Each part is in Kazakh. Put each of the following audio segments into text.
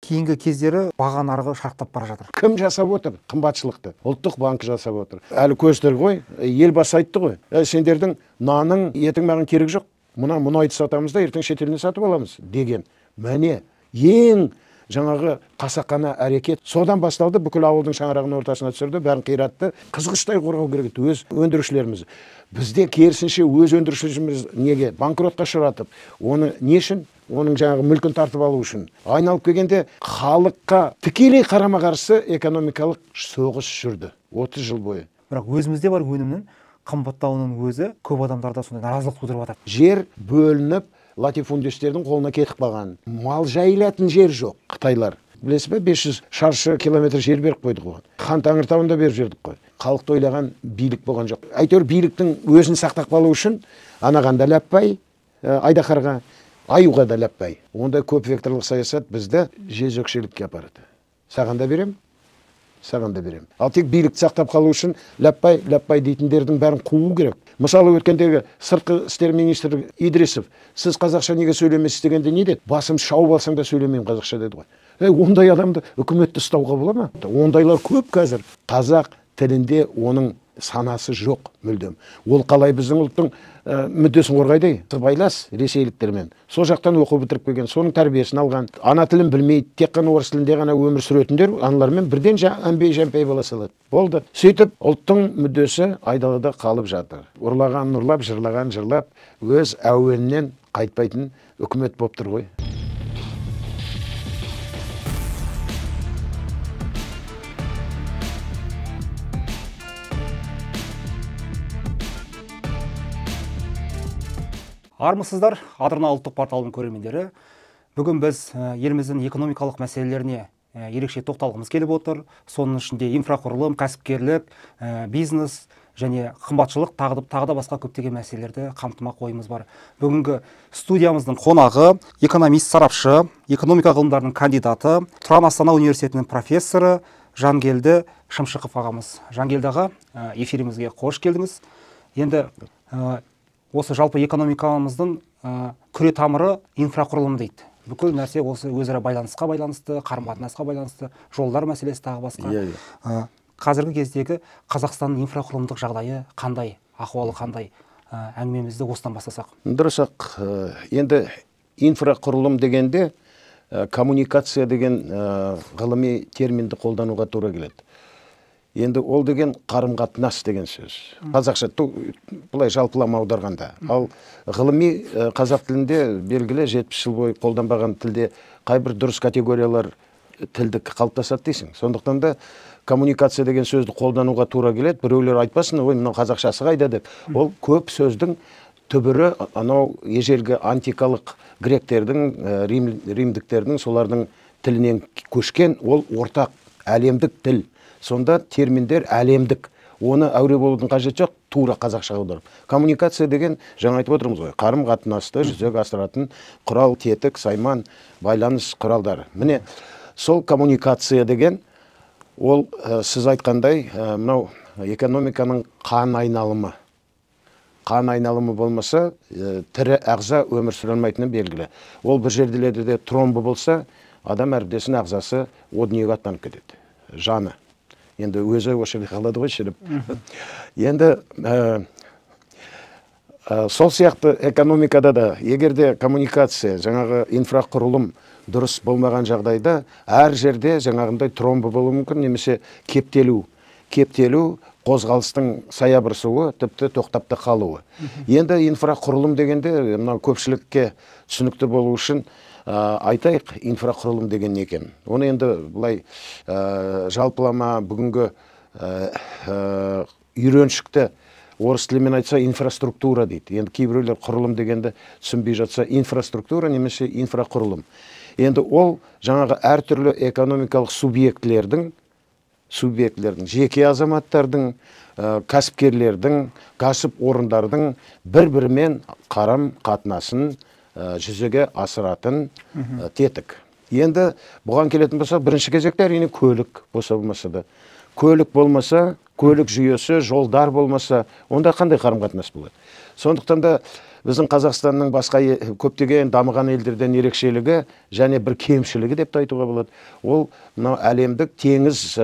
кейінгі кездері баға нарығы шарықтап бара жатыр. Кім жасап отыр қымбатшылықты? Ұлттық банк жасап отыр. Әлі көздер ғой, елбасы айтты ғой. Сендердің наның, етің маған керек жоқ. Мына мұнайды сатамыз да ертең шетелден сатып аламыз деген. Міне, ең жаңағы қасақана әрекет содан басталды. Бүкіл ауылдың шаңырағын ортасына түсірді, бәрін қиратты. Қызғыштай қорғау керек еді өз өндірушілеріміз. Бізде керісінше өз өндірушілеріміз неге банкротқа ұшыратып, оны не үшін? Оның жаңағы мүлкін тартып алу үшін. Айналып келгенде халыққа тікелей қарама-қарсы экономикалық соғыс жүрді 30 жыл бойы. Бірақ өзімізде бар өнімнің қымбаттауының өзі көп адамдарда сондай наразылық тудырып жатыр. Жер бөлініп, латифундистердің қолына кетіп қалған. Мал жайылатын жер жоқ. Қытайлар, білесіз бе, 500 шаршы километр жер беріп қойдық оған. Хан Тәңіртауында беріп жердік қой. Халықты ойлаған билік болған жоқ. Әйтеуір биліктің өзін сақтап қалу үшін анаған да ләппай, айдақарға, аюға да ләппай. Онда көп векторлық саясат бізді жезөкшелікке апарады. Саған да берем, саған да берем. Ал тек билікті сақтап қалу үшін ләппай дейтіндердің бәрін қуу керек. Мысалы өткендегі сыртқы істер министрі Идрисов, сіз қазақша неге сөйлемейсіз дегенде не деді? Басым шауып алсаң да сөйлемеймін қазақша деді ғой. Ондай адамды үкіметті ұстауға бола ма? Ондайлар көп қазір. Қазақ тілінде оның санасы жоқ мүлдем. Ол қалай біздің ұлттың мүддесін қорғайды? Сыбайлас ресейліктермен. Сол жақтан оқу бітіріп келген, соның тәрбиесін алған, ана тілін білмейді, тек қана орыс тілінде ғана өмір сүретіндер, аналармен бірден әмпей-жәмпей бола салады. Болды. Сөйтіп ұлттың мүддесі айдалада қалып жатыр. Ұрлаған ұрлап, жырлаған жырлап, өз әуенінен қайтпайтын үкімет болып тұр ғой. Армысыздар, Адырна ұлттық порталының көрермендері. Бүгін біз еліміздің экономикалық мәселелеріне ерекше тоқталғымыз келіп отыр. Соның ішінде инфрақұрылым, кәсіпкерлік, бизнес және қымбатшылық тағы да басқа көптеген мәселелерді қамтымақ ойымыз бар. Бүгінгі студиямыздың қонағы экономист сарапшы, экономика ғылымдарының кандидаты, Тұран Астана университетінің профессоры Жангелді Шымшықов ағамыз. Жангелді аға, эфирімізге қош келдіңіз. Енді осы жалпы экономикамыздың күре тамыры инфрақұрылым дейді. Бүкіл нәрсе осы өзара байланысқа байланысты, қарым-қатынасқа байланысты, жолдар мәселесі тағы басқа. Қазіргі кездегі Қазақстанның инфрақұрылымдық жағдайы қандай, ахуалы қандай? Әңгімемізді осыдан бастасақ. Дұрыс-ақ, енді инфрақұрылым дегенде коммуникация деген ғылыми терминді қолдануға тура келеді. Енді ол деген қарым-қатынас деген сөз. Қазақша бұлай жалпылама аударғанда. Ал ғылыми қазақ тілінде белгілі 70 жыл бойы қолданбаған тілде қайбір дұрыс категориялар тілдік қалыптасады дейсің. Сондықтан да коммуникация деген сөзді қолдануға тура келеді. Біреулер айтпасын, ой, мынау қазақшасы қайда деп. Ол көп сөздің түбірі анау ежелгі антикалық гректердің, римдіктердің, солардың тілінен көшкен, ол ортақ әлемдік тіл. Сонда терминдер әлемдік. Оны әуре болудың қажеті жоқ, тура қазақша аударып. Коммуникация деген, жаңа айтып отырмыз ғой, қарым-қатынасты жүзеге асыратын құрал, тетік, сайман, байланыс құралдары. Міне, сол коммуникация деген, ол сіз айтқандай, мынау экономиканың қан айналымы. Қан айналымы болмаса, тірі ағза өмір сүре алмайтыны белгілі. Ол бір жерделерде тромбы болса, адам әрбірдесінің ағзасы о дүниеге аттанып кетеді. Жаны. Енді өзі өшірі қалады ғой шіріп. Енді сол сияқты экономикада да, егерде коммуникация, жаңағы инфрақұрылым дұрыс болмаған жағдайда, әр жерде жаңағындай тромбы болуы мүмкін, немесе кептелу, қозғалыстың саябырсуы, тіпті тоқтапта қалуы. Енді инфрақұрылым дегенде, көпшілікке түсінікті болу үшін айтайық, инфрақұрылым деген не екен. Оны енді бұлай жалпылама бүгінгі үйреншікті орыс тілімен айтса инфраструктура дейді. Енді кейбіреулер құрылым дегенді түсінбей жатса инфраструктура немесе инфрақұрылым. Енді ол жаңағы әртүрлі экономикалық субъектілердің, жеке азаматтардың, кәсіпкерлердің, кәсіп орындардың бір-бірімен қарым-қатынасын жүзеге асыратын тетік. Енді бұған келетін болса, бірінші кезекте әрине көлік болмаса да. Көлік болмаса, көлік жүйесі, жолдар болмаса, онда қандай қарым-қатынас болады? Сондықтан да біздің Қазақстанның басқа көптеген дамыған елдерден ерекшелігі және бір кемшілігі деп те айтуға болады. Ол мынау әлемдік теңіз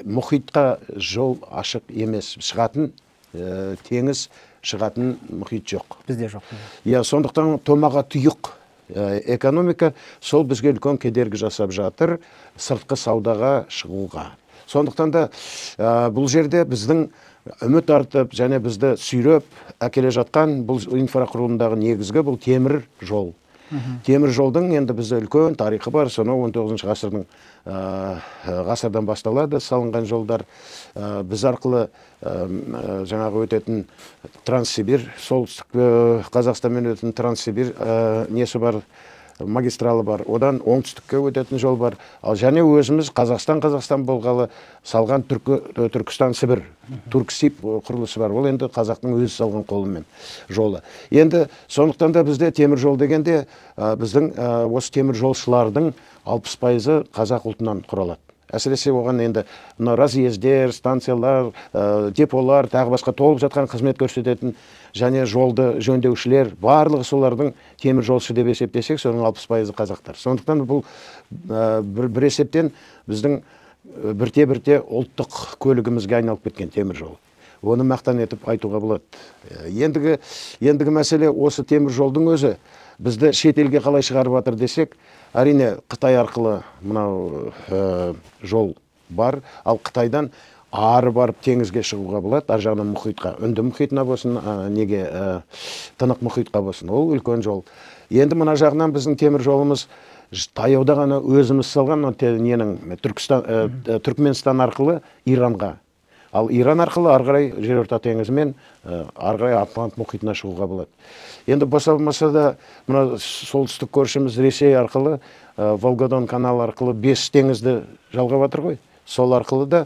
мұхитқа жол ашық емес, шығатын теңіз шығатын мұхит жоқ. Бізде жоқ. Сондықтан томаға тұйық экономика сол бізге үлкен кедергі жасап жатыр сыртқы саудаға шығуға. Сондықтан да бұл жерде біздің үміт артып және бізді сүйреп әкеле жатқан бұл инфрақұрылымдағы негізгі бұл темір жол. Темір жолдың енді бізде үлкен тарихы бар. Сонау 19 ғасырдан басталады салынған жолдар. Біз арқылы жаңағы өтетін Транссибир, солтүстік Қазақстанмен өтетін Транссибир несі бар, магистралы бар. Одан оңтүстікке өтетін жол бар. Ал және өзіміз Қазақстан болғалы салған Түркістан Сібір, Турксиб құрылысы бар. Ол енді қазақтың өзі салған қолымен жолы. Енді сондықтан да бізде темір жол дегенде біздің осы темір жолшылардың 60% қазақ ұлтынан құралады. Әсіресе оған енді разъездер, станциялар, деполар, тағы басқа толып жатқан қызмет көрсететін және жолды жөндеушілер, барлығы солардың темір жолшы деп есептесек, соның 60% қазақтар. Сондықтан бұл бір есептен біздің бірте-бірте ұлттық көлігімізге айналып кеткен темір жол. Оны мақтан етіп айтуға болады. Ендігі мәселе осы темір жолдың өзі бізді шет елге қалай шығарып жатыр десек, әрине Қытай арқылы мынау жол бар, ал Қытайдан ары барып теңізге шығуға болады, ар жағынан мұхитқа, Үнді мұхитына болсын, Тынық мұхитқа болсын, ол үлкен жол. Енді мына жағынан біздің темір жолымыз таяуда ғана өзіміз салған Түркменстан арқылы Иранға. Ал Иран арқылы ары қарай жерорта теңізімен ары қарай Атлант мұхитына шығуға болады. Енді болмаса да мына солтүстік көршіміз Ресей арқылы Волгодон каналы арқылы 5 теңізді жалғап жатыр ғой. Сол арқылы да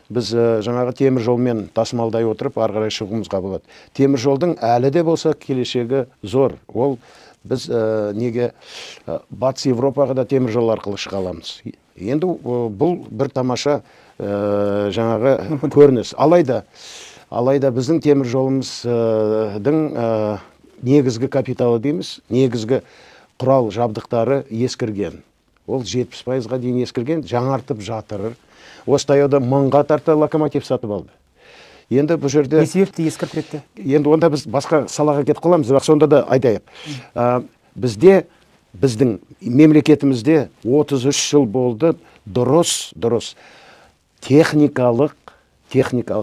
біз жаңағы темір жолмен тасымалдай отырып ары қарай шығуымызға болады. Темір жолдың әлі де болса келешегі зор. Ол біз неге Батыс Европаға да темір жол арқылы шыға аламыз. Енді бұл бір тамаша жаңағы көрініс. Алайда біздің темір жолымыздың негізгі капиталы дейміз, негізгі құрал жабдықтары ескірген. Ол 70%-ға дейін ескірген, жаңартып жатыр. Осы таяуда 1000-ға тарта локомотив сатып алды. Енді бұл жерде... Не себепті ескіріп кетті? Енді онда біз басқа салаға кетіп қаламыз, бірақ сонда да айтайық. Біздің мемлекетімізде 33 жыл болды дұрыс техникалық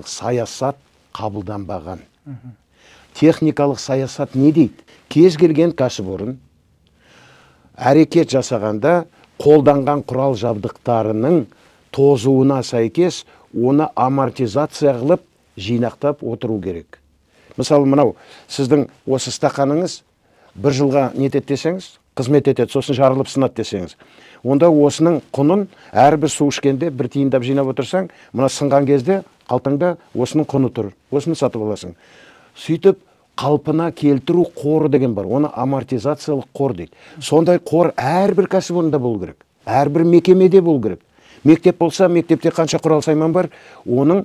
саясат қабылданбаған. Техникалық саясат не дейді? Кез келген кәсіпорын әрекет жасағанда қолданған құрал жабдықтарының тозуына сәйкес оны амортизация қылып жинақтап отыру керек. Мысалы, мынау сіздің осы стақаныңыз бір жылға нетет десеңіз, қызмет етеді, сосын жарылып сынады десеңіз. Онда осының құнын әрбір су ішкенде бір тиындап жинап отырсаң, мына сынған кезде қалтаңда осының құны тұр. Осыны сатып аласың. Сөйтіп қалпына келтіру қоры деген бар. Оны амортизациялық қор дейді. Сондай қор әрбір кәсіпорында болу керек. Әрбір мекемеде болу керек. Мектеп болса, мектепте қанша құрал сайман бар, оның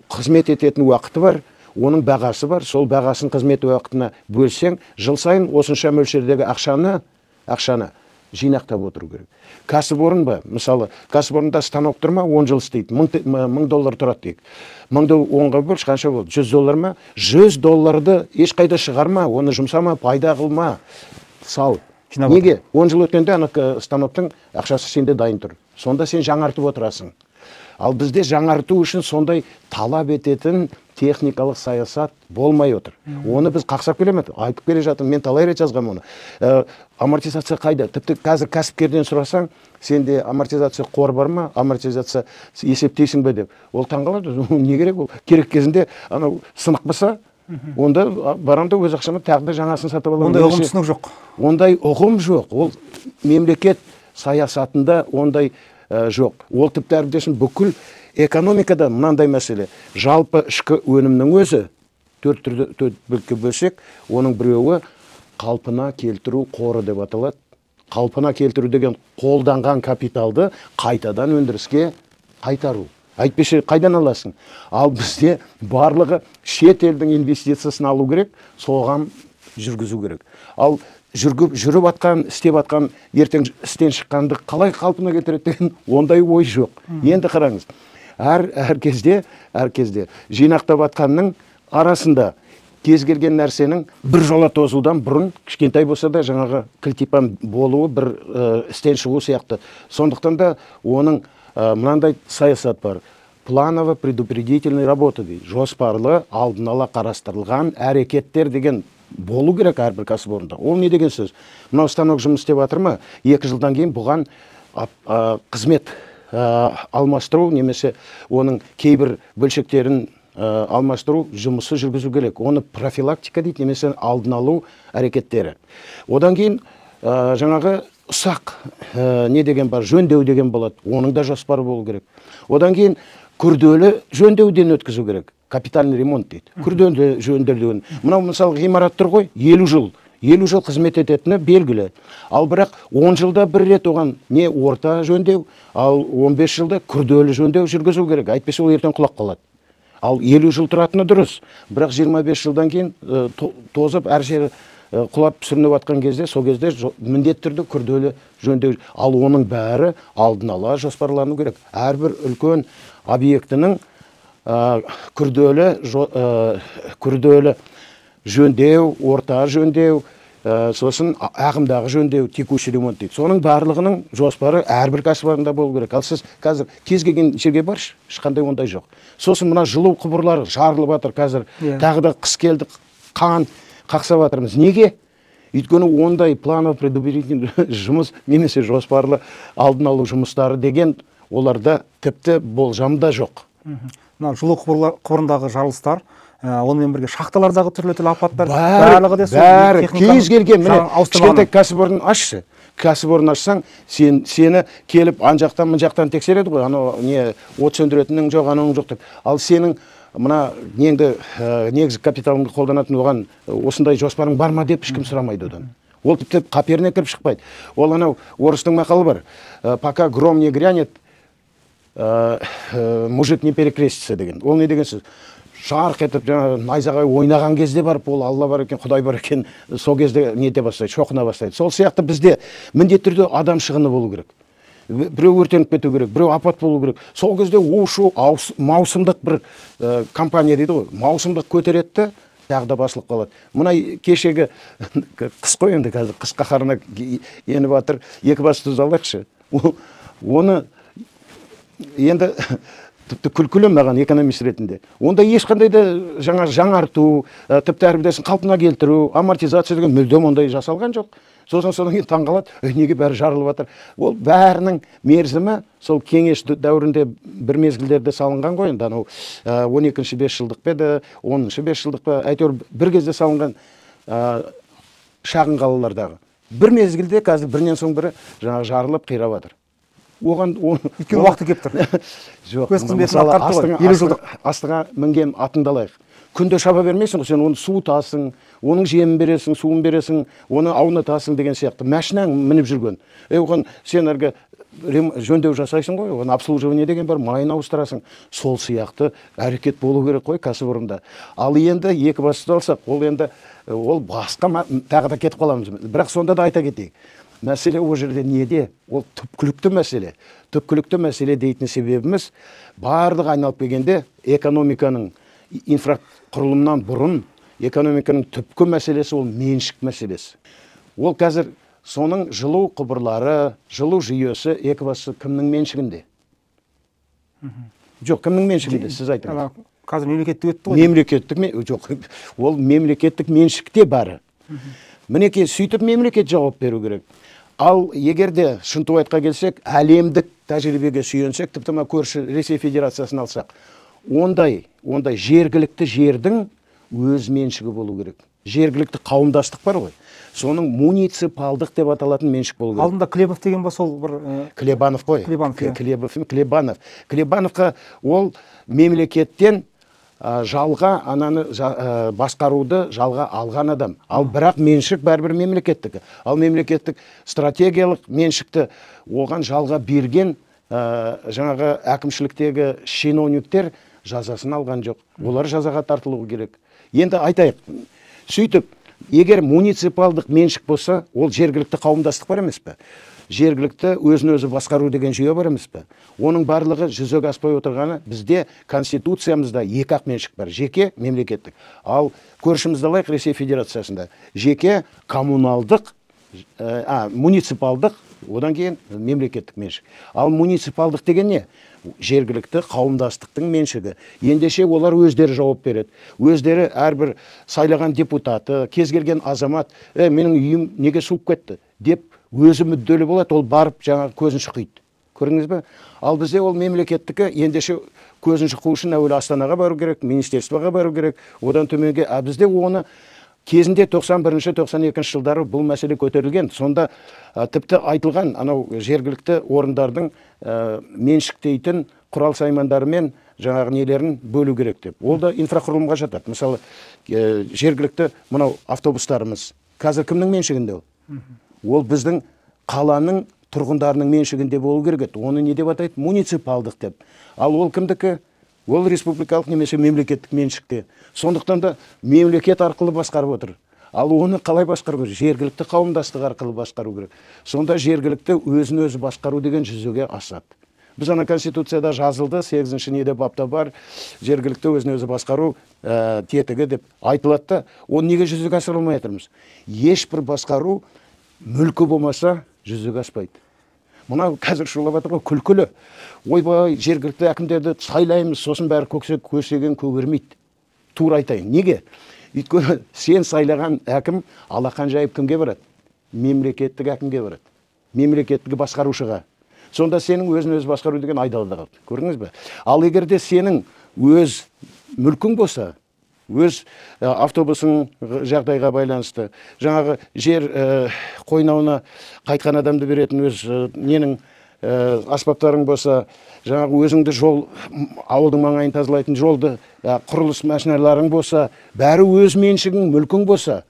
қызмет ететін уақыты бар, оның бағасы бар. Сол бағасын қызмет уақытына бөлсең, жыл сайын осынша мөлшердегі ақшаны жинақтап отыру керек. Кәсіпорын ба? Мысалы, кәсіпорында станок тұр ма, 10 жыл істейді, $1000 тұрады дейік. 1000-ды 10-ға бөлш, қанша болды? $100 ма? $100 ешқайда шығарма, оны жұмсама, пайда қылма. Сал. Неге? 10 жыл өткенде ана станоктың ақшасы сенде дайын тұр. Сонда сен жаңартып отырасың. Ал бізде жаңарту үшін сондай талап ететін техникалық саясат болмай отыр. Оны біз қақсап келеміз, айтып келе жатырмын, мен талай рет жазғам оны. Амортизация қайда? Тіпті қазір кәсіпкерден сұрасаң, сенде амортизация қор бар ма? Амортизация есептейсің бе деп. Ол таңғалады, не керек ол? Керек кезінде анау сынық болса, онда барамда өз ақшама тағы да жаңасын сатып аламын. Ондай ұғым түсінік жоқ. Ондай ұғым жоқ. Ол мемлекет саясатында ондай жоқ. Ол тіпті әрдесін бүкіл экономикада мынандай мәселе. Жалпы ішкі өнімнің өзі 4 бөлікке бөлсек, оның біреуі қалпына келтіру қоры деп аталады. Қалпына келтіру деген қолданған капиталды қайтадан өндіріске қайтару. Әйтпесе қайдан аласың? Ал бізде барлығы шет елдің инвестициясын алу керек, соған жүргізу керек. Ал жүріп атқан, істеп атқан, ертең істен шыққанды қалай қалпына келтіреді деген ондай ой жоқ. Енді қараңыз, әр кезде жинақтап атқанның арасында кез келген нәрсенің бір жола тозудан бұрын кішкентай болса да жаңағы кілтипан болуы бір істен шығу сияқты. Сондықтан да оның мынандай саясат бар. Планово-предупредительный работа дейді. Жоспарлы, алдын ала қарастырылған әрекеттер деген болу керек әрбір кәсіпорында. Ол не деген сөз? Мынау станок жұмыс істеп жатыр ма? 2 жылдан кейін бұған қызмет алмастыру немесе оның кейбір бөлшектерін алмастыру жұмысы жүргізу керек. Оны профилактика дейді, немесе алдын алу әрекеттері. Одан кейін жаңағы ұсақ не деген бар, жөндеу деген болады. Оның да жоспары болу керек. Одан кейін күрделі жөндеуден өткізу керек. Капитальный ремонт дейді. Күрделі жөндеуден. Мынау мысалы ғимарат тұр ғой, 50 жыл қызмет ететіні белгілі. Ал бірақ 10 жылда бір рет оған не орта жөндеу, ал 15 жылда күрделі жөндеу жүргізу керек. Әйтпесе ол ертең құлап қалады. Ал 50 жыл тұратыны дұрыс. Бірақ 25 жылдан кейін тозып әр жері құлап сүрініп атқан кезде, сол кезде міндетті түрде күрделі жөндеу. Ал оның бәрі алдын ала жоспарлану керек. Әрбір үлкен объектінің күрделі жөндеу, орта жөндеу, сосын ағымдағы жөндеу, текущий ремонт дейді. Соның барлығының жоспары әрбір кәсіпорында болу керек. Ал сіз қазір кез келген жерге баршы, ешқандай ондай жоқ. Сосын мына жылу құбырлары жарылып жатыр қазір. Тағы да қыс келді, қақсап жатырмыз. Неге? Өйткені ондай планово-предупредительный жұмыс немесе жоспарлы алдын алу жұмыстары деген оларда тіпті болжамда жоқ. Мына жылу құбырындағы жарылыстар, онымен бірге шахталардағы түрлі апаттар барлығы да бәрі кез келген, міне кішкентай кәсіпорын ашшы. Кәсіпорын ашсаң, сені келіп анжақтан мынжақтан тексереді ғой, анау не от сөндіретінің жоқ, ананың жоқ деп. Ал сенің мына негізгі капиталыңды қолданатын оған осындай жоспарың бар ма деп ешкім сұрамайды одан. Ол тіпті қаперіне кіріп шықпайды. Ол анау орыстың мақалы бар. Пока гром не грянет, мужик не перекрестится деген. Ол не деген сөз? Жарқ етіп, найзағай ойнаған кезде барып, ол Алла бар екен, Құдай бар екен, сол кезде нете бастайды, шоқына бастайды. Сол сияқты бізде міндетті түрде адам шығыны болу керек. Біреу өртеніп кету керек, біреу апат болу керек. Сол кезде ошу маусымдық бір компания дейді ғой, маусымдық көтереді, тағы да басылып қалады. Мына кешегі қыс қой енді қазір, қыс қаһарына еніп жатыр, Екібастұз алайықшы. Оны енді тіпті күлкілі маған экономист ретінде. Онда ешқандай да жаңарту, тіпті әрбірдесін қалпына келтіру, амортизация деген мүлдем ондай жасалған жоқ. Сосын содан кейін таңғалады, неге бәрі жарылып жатыр. Ол бәрінің мерзімі сол кеңес дәуірінде бір мезгілдерде салынған ғой. Енді анау 12-ші 5 жылдық па еді, 10-ші 5 жылдық па, әйтеуір бір кезде салынған шағын қалалардағы. Бір мезгілде қазір бірінен соң бірі жарылып қирап жатыр. Оған өйткені уақыты келіп тұр. Жоқ, мысалы астыңа мінген атыңды алайық. Күнде шаба бермейсің, сен оны суытасың, оның жемін бересің, суын бересің, оны аунатасың деген сияқты. Машинаң мініп жүрген. Оған сен әргі жөндеу жасайсың ғой, оған обслуживание деген бар, майын ауыстырасың. Сол сияқты әрекет болу керек қой кәсіпорында. Ал енді Екібастұзды алсақ, ол басқа тағы да кетіп қаламыз. Бірақ сонда да айта кетейік. Мәселе о жерде неде? Ол түпкілікті мәселе. Түпкілікті мәселе дейтін себебіміз барлығы айналып келгенде экономиканың инфрақұрылымнан бұрын экономиканың түпкі мәселесі ол меншік мәселесі. Ол қазір соның жылу құбырлары, жылу жүйесі Екібастұз кімнің меншігінде? Жоқ, кімнің меншігінде, сіз айтыңыз. Қазір мемлекеттік өтті ғой. Мемлекеттік, жоқ, ол мемлекеттік меншікте бары. Мінеке, сөйтіп мемлекет жауап беру керек. Ал егерде Шынтуайтқа келсек, әлемдік тәжірибеге сүйенсек, тіпті көрші Ресей Федерациясын алсақ, ондай жергілікті жердің өз меншігі болу керек. Жергілікті қауымдастық бар ғой. Соның муниципалдық деп аталатын меншік болу керек. Алдында Клебов деген ба сол бір Клебанов қой. Клебанов. Клебановқа ол мемлекеттен жалға ананы басқаруды жалға алған адам. Ал бірақ меншік бәрібір мемлекеттікі. Ал мемлекеттік стратегиялық меншікті оған жалға берген жаңағы әкімшіліктегі чиновниктер жазасын алған жоқ. Олар жазаға тартылуы керек. Енді айтайық, сөйтіп егер муниципалдық меншік болса, ол жергілікті қауымдастық бар емес пе? Жергілікті өзін өзі басқару деген жүйе бар емес пе? Оның барлығы жүзеге аспай отырғаны бізде конституциямызда екі-ақ меншік бар, жеке, мемлекеттік. Ал көршімізді алайық, Ресей Федерациясында жеке, коммуналдық, муниципалдық, одан кейін мемлекеттік меншік. Ал муниципалдық деген не? Жергілікті қауымдастықтың меншігі. Ендеше олар өздері жауап береді. Өздері әрбір сайлаған депутаты, кез келген азамат, менің үйім неге суып кетті деп өзі мүдделі болады, ол барып жаңағы көзін шұқиды. Көрдіңіз бе? Ал бізде ол мемлекеттікі, ендеше көзін шұқу үшін әуелі Астанаға бару керек, министерствоға бару керек, одан төменге. Бізде оны кезінде 91-92 жылдары бұл мәселе көтерілген. Сонда тіпті айтылған анау жергілікті орындардың меншіктейтін құрал саймандары мен жаңағы нелерін бөлу керек деп. Ол да инфрақұрылымға жатады. Мысалы, жергілікті мынау автобустарымыз қазір кімнің меншігінде ол? Ол біздің қаланың тұрғындарының меншігінде болу керек еді. Оны не деп атайды? Муниципалдық деп. Ал ол кімдікі? Ол республикалық немесе мемлекеттік меншікте. Сондықтан да мемлекет арқылы басқарып отыр. Ал оны қалай басқару керек? Жергілікті қауымдастық арқылы басқару керек. Сонда жергілікті өзін өзі басқару деген жүзеге асады. Біз ана Конституцияда жазылды, 8-ші неде бапта бар, жергілікті өзін өзі басқару тетігі деп айтылады. Оны неге жүзеге асыра алмай жатырмыз? Ешбір басқару мүлкі болмаса жүзеге аспайды. Мынау қазір шулап жатыр ғой, күлкілі. Ойбай, жергілікті әкімдерді сайлаймыз, сосын бәрі көсеген көгермейді. Тура айтайын. Неге? Өйткені сен сайлаған әкім алақан жайып кімге барады? Мемлекеттік әкімге барады. Мемлекеттік басқарушыға. Сонда сенің өзін өзі басқару деген айдалада қалды. Көрдіңіз бе? Ал егер де сенің өз мүлкің болса, өз автобусың жағдайға байланысты, жаңағы жер қойнауына қайтқан адамды беретін өз ненің аспаптарың болса, жаңағы өзіңді жол, ауылдың маңайын тазалайтын жолды, құрылыс машиналарың болса, бәрі өз меншігің, мүлкің болса,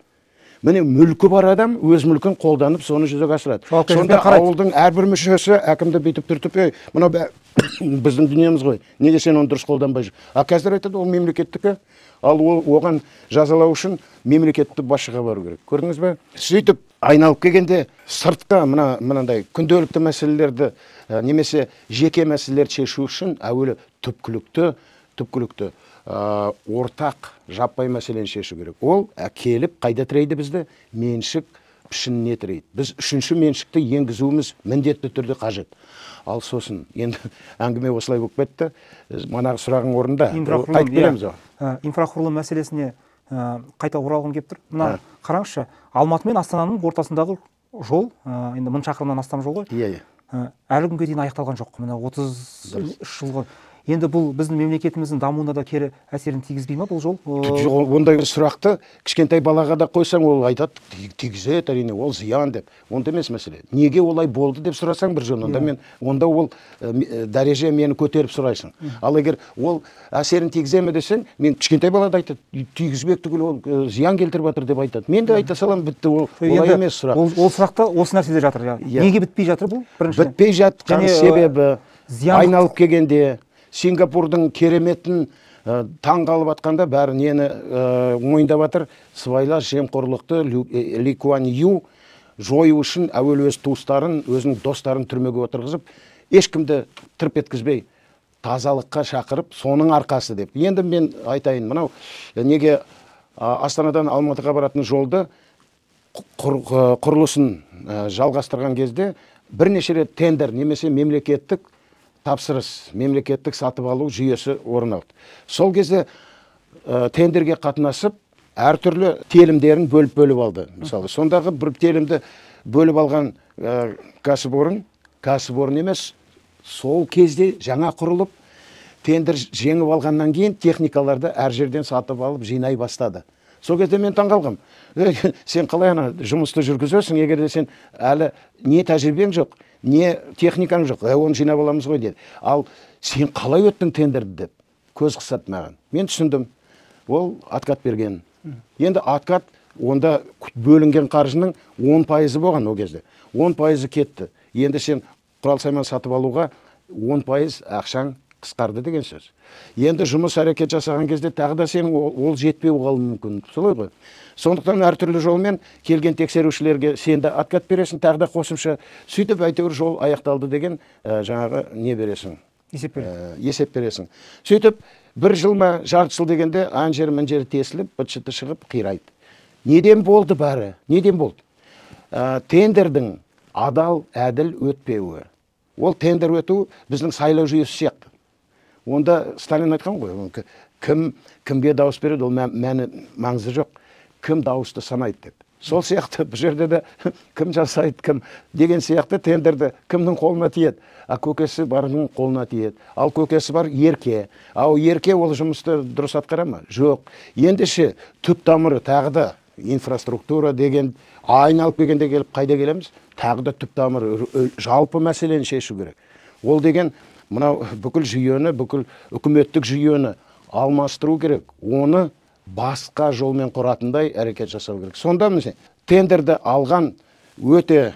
міне мүлкі бар адам өз мүлкін қолданып соны жүзеге асырады. Сонда ауылдың әрбір мүшесі әкімді бүйтіп түртіп, мынау біздің дүниеміз ғой, неге сен оны дұрыс қолданбай жүр? Қазір айтады, ол мемлекеттікі. Ал оған жазалау үшін мемлекетті басшыға бару керек. Көрдіңіз бе? Сөйтіп айналып келгенде сыртқа мынандай күнделікті мәселелерді немесе жеке мәселелерді шешу үшін әуелі түпкілікті ортақ жаппай мәселені шешу керек. Ол келіп қайда тірейді бізді? Меншік пішініне тірейді. Біз үшінші меншікті енгізуіміз міндетті түрде қажет. Ал сосын енді әңгіме осылай болып кетті. Манағы сұрағың орында. Қайтып келеміз оған. Инфрақұрылым мәселесіне қайта оралғым келіп тұр. Мына қараңызшы, Алматы мен Астананың ортасындағы жол, енді 1000 шақырымнан астам жол ғой. Иә. Әлі күнге дейін аяқталған жоқ. Мына 33 жылғы. Енді бұл біздің мемлекетіміздің дамуына да кері әсерін тигізбей ма бұл жол? Ондай сұрақты кішкентай балаға да қойсаң, ол айтады, тигізеді, әрине, ол зиян деп. Онда емес мәселе. Неге олай болды деп сұрасаң бір жөн, онда ол дәреже мені көтеріп сұрайсың. Ал егер ол әсерін тигізе ме десең, мен кішкентай балада айтады, тигізбек түгіл ол зиян келтіріп жатыр деп айтады. Мен де айта салам, бітті, ол олай емес сұрақ. Ол сұрақта осы нәрседе жатыр. Неге бітпей жатыр бұл? Бітпей жатқан себебі айналып келгенде Сингапурдың кереметін таң қалып атқанда бәрі нені мойындап жатыр, сыбайлас жемқорлықты Ли Куан Ю жою үшін әуелі өз туыстарын, өзінің достарын түрмеге отырғызып, ешкімді тырп еткізбей тазалыққа шақырып, соның арқасы деп. Енді мен айтайын, мынау неге Астанадан Алматыға баратын жолды құрылысын жалғастырған кезде бірнеше рет тендер немесе мемлекеттік тапсырыс, мемлекеттік сатып алу жүйесі орын алды. Сол кезде тендерге қатынасып, әртүрлі телімдерін бөліп алды. Мысалы, сондағы бір телімді бөліп алған кәсіпорын емес, сол кезде жаңа құрылып, тендер жеңіп алғаннан кейін техникаларды әр жерден сатып алып жинай бастады. Сол кезде мен таңғалғам. Сен қалай ана жұмысты жүргізесің, егер де сен әлі не тәжірибең жоқ, не техникаң жоқ, оны жинап аламыз ғой деді. Ал сен қалай өттің тендерді деп көз қысады маған. Мен түсіндім. Ол откат берген. Енді откат онда бөлінген қаржының 10% болған ол кезде. 10% кетті. Енді сен құрал сайман сатып алуға 10% ақшаң қысқарды деген сөз. Енді жұмыс әрекет жасаған кезде тағы да сен ол жетпеу қалуы мүмкін. Солай ғой. Сондықтан әртүрлі жолмен келген тексерушілерге сен де откат бересің, тағы да қосымша, сөйтіп әйтеуір жол аяқталды деген жаңағы не бересің? Есеп бересің. Сөйтіп бір жыл ма, жарты жыл дегенде ан жері мін жері тесіліп, быт-шыты шығып қирайды. Неден болды бәрі? Неден болды? Тендердің адал, әділ өтпеуі. Ол тендер өту біздің сайлау жүйесі сияқты. Онда Сталин айтқан ғой, кімге дауыс береді, ол маңызы жоқ. Кім дауысты санайды деп. Сол сияқты бұл жерде де кім жасайды, кім деген сияқты тендерді кімнің қолына тиеді? Көкесі барының қолына тиеді. Ал көкесі бар ерке. Ерке ол жұмысты дұрыс атқара ма? Жоқ. Ендеше түп тамыры тағы да инфраструктура деген айналып келгенде келіп қайда келеміз? Тағы да түп тамыры жалпы мәселені шешу керек. Ол деген мынау бүкіл жүйені, бүкіл үкіметтік жүйені алмастыру керек. Оны басқа жолмен құратындай әрекет жасау керек. Сонда тендерді алған өте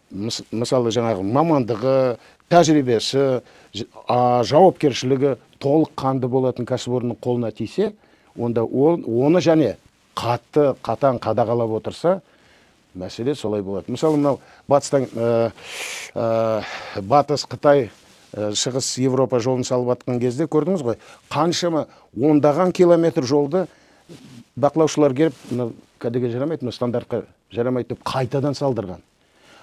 мысалы жаңағы мамандығы, тәжірибесі, жауапкершілігі толық қанды болатын кәсіпорынның қолына тисе, онда оны және қатаң қадағалап отырса, мәселе солай болады. Мысалы, мынау батыс Қытай, шығыс Европа жолын салып атқан кезде көрдіңіз ғой, қаншама ондаған километр жолды бақылаушылар келіп, кәдеге жарамайды, стандартқа жарамайды деп қайтадан салдырған.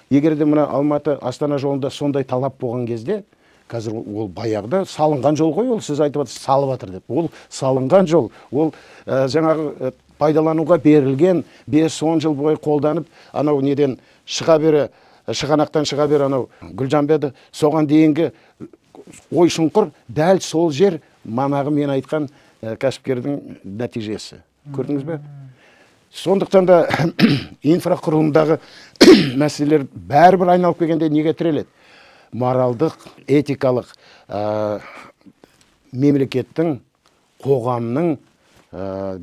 Егер де мына Алматы Астана жолында сондай талап болған кезде, қазір ол баяғыда салынған жол ғой, ол сіз айтып отырсыз, салып жатыр деп. Ол салынған жол, ол жаңағы пайдалануға берілген 5-10 жыл бойы қолданып, анау неден шығанақтан шыға бер анау Гүлжанбеді, соған дейінгі ой шұңқыр дәл сол жер манағы мен айтқан кәсіпкердің нәтижесі. Көрдіңіз бе? Сондықтан да инфрақұрылымдағы мәселелер бәрібір айналып келгенде неге тіреледі? Моралдық, этикалық мемлекеттің, қоғамның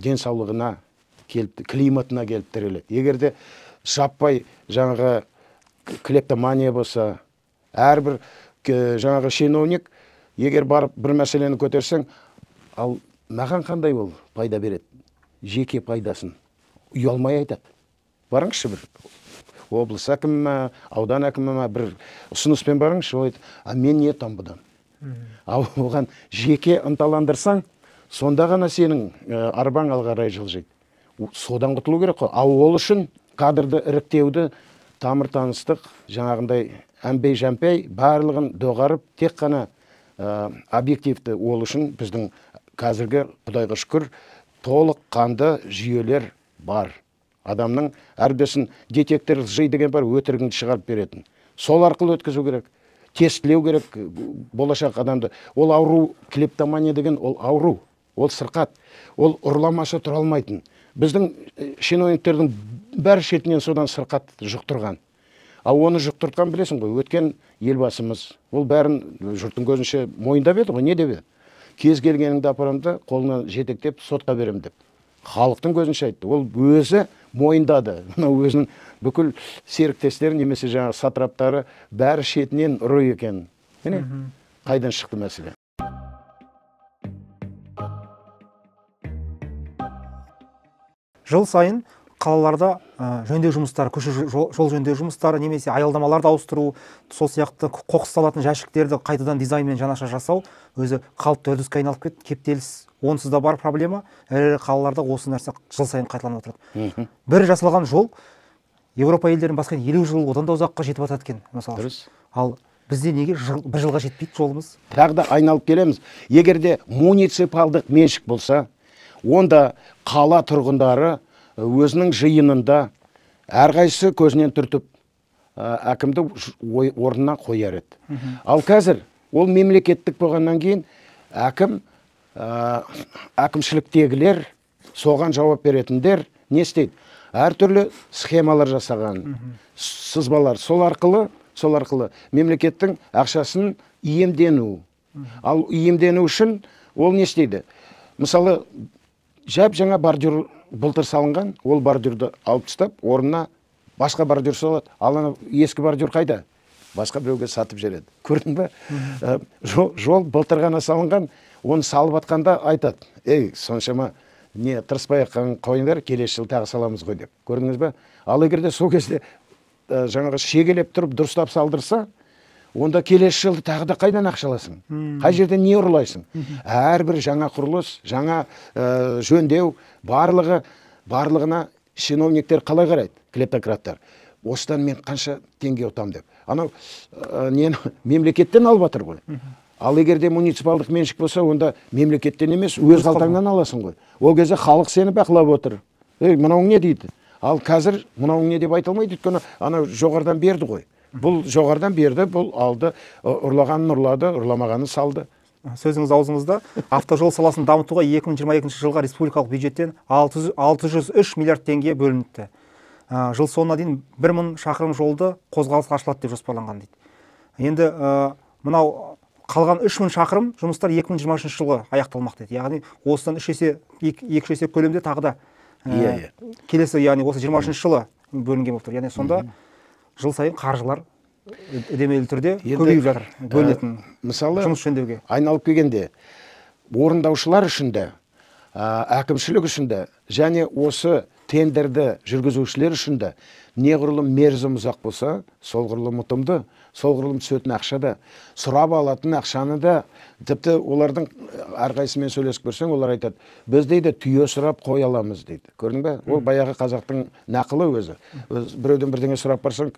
денсаулығына, климатына келіп тіреледі. Егерде жаппай жаңағы клептомания болса, әрбір жаңағы чиновник, егер барып бір мәселені көтерсең, ал маған қандай ол пайда береді? Жеке пайдасын ұялмай айтады. Барыңызшы бір облыс әкімі, аудан әкімі бір ұсыныспен барыңызшы, ол айтады, мен не там бұдан? Оған жеке ынталандырсаң, сонда ғана сенің арбаң алға қарай жылжиды. Содан құтылу керек қой. Ол үшін кадрды іріктеуді, тамыр таныстық, жаңағындай әмпей-жәмпей барлығын доғарып, тек қана объективті ол үшін біздің қазіргі Құдайға шүкір толық қанды жүйелер бар. Адамның әрбесін детектор лжи деген бар, өтірігіңді шығарып беретін. Сол арқылы өткізу керек, тестілеу керек болашақ адамды. Ол ауру, клептомания деген ол ауру, ол сырқат, ол ұрламаса тұра алмайтын. Біздің шиновниктердің бәр шетінен содан сырқат жұқтырған. Оны жұқтыртқан білесің ғой, өткен елбасымыз, ол бәрін жұрттың көзінше мойындап еді ғой, не деп еді? Кез келгеніңді апарамды қолына жетектеп сотқа берем деп. Халықтың көзінше айтты. Ол өзі мойындады. Өзінің бүкіл серіктестері немесе жаңағы сатраптары бәрі шетінен ұры екен. Міне, қайдан шықты мәселе? Жыл сайын қалаларда жөндеу жұмыстары, көше жол жөндеу жұмыстары, немесе аялдамаларды ауыстыру, сол сияқты қоқыс салатын жәшіктерді қайтадан дизайнмен жаңаша жасау өзі қалыпты үрдіске айналып кетті. Кептеліс онсыз да бар проблема. Ірі қалаларда осы нәрсе жыл сайын қайталанып отырады. Бір жасалған жол Европа елдерінің басқа 50 жыл одан да ұзаққа жетіп жатады екен, мысалы. Ал бізде неге бір жылға жетпейді жолымыз? Тағы да айналып келеміз. Егерде муниципалдық меншік болса, онда қала тұрғындары өзінің жиынында әрқайсысы көзінен түртіп әкімді орнына қояр еді. Ал қазір ол мемлекеттік болғаннан кейін әкімшіліктегілер, соған жауап беретіндер не істейді? Әртүрлі схемалар жасаған, сызбалар. Сол арқылы мемлекеттің ақшасын иемдену. Ал иемдену үшін ол не істейді? Мысалы, жаңа бордюр былтыр салынған, ол бордюрды алып тастап, орнына басқа бордюр салады. Ал ескі бордюр қайда? басқа біреуге сатып жібереді. Көрдің бе? Жол былтыр ғана салынған, оны салып атқанда айтады: ей, соншама не тырыспай қойыңдар, келесі жыл тағы саламыз ғой деп. Көрдіңіз бе? Ал егер де сол кезде жаңағы шегелеп тұрып дұрыстап салдырса, онда келесі жылды тағы да қайдан ақша аласың? Қай жерден не ұрлайсың? Әрбір жаңа құрылыс, жаңа жөндеу, барлығына чиновниктер қалай қарайды? Клептократтар. Осыдан мен қанша теңге ұтам деп. Анау нені мемлекеттен алып жатыр ғой. Ал егер де муниципалдық меншік болса, онда мемлекеттен емес, өз қалтаңнан аласың ғой. Ол кезде халық сені бақылап отыр. Ей, мынауың не дейді? Ал қазір мынауың не деп айтылмайды, өйткені анау жоғарыдан берді ғой. Бұл жоғарыдан берді, бұл алды, ұрлағанын ұрлады, ұрламағанын салды. Сөзіңіз аузыңызда. Автожол саласын дамытуға 2022 жылға республикалық бюджеттен 603 миллиард теңге бөлініпті. Жыл соңына дейін 1000 шақырым жолды қозғалысқа ашылады деп жоспарланған дейді. Енді мынау қалған 3000 шақырым жұмыстар 2023 жылғы аяқталмақ дейді. Яғни осыдан 2 есе көлемде тағы да келесі, яғни осы 23 жылы бөлінген болып тұр. Яғни сонда жыл сайын қаржылар үдемелі түрде көбейіп жатыр, бөлінетін жұмыс жөндеуге. Айналып келгенде орындаушылар үшін де, әкімшілік үшін де, және осы тендерді жүргізушілер үшін де неғұрлым мерзім ұзақ болса, сол ғұрлым ұтымды, сол ғұрлым түсетін ақша да, сұрап алатын ақшаны да, тіпті олардың әрқайсымен сөйлесіп көрсең, олар айтады: біз дейді түйе сұрап қой аламыз дейді. Көрдің бе? Ол баяғы қазақтың нақылы өзі. Біреуден бірдеңе сұрап барсаң,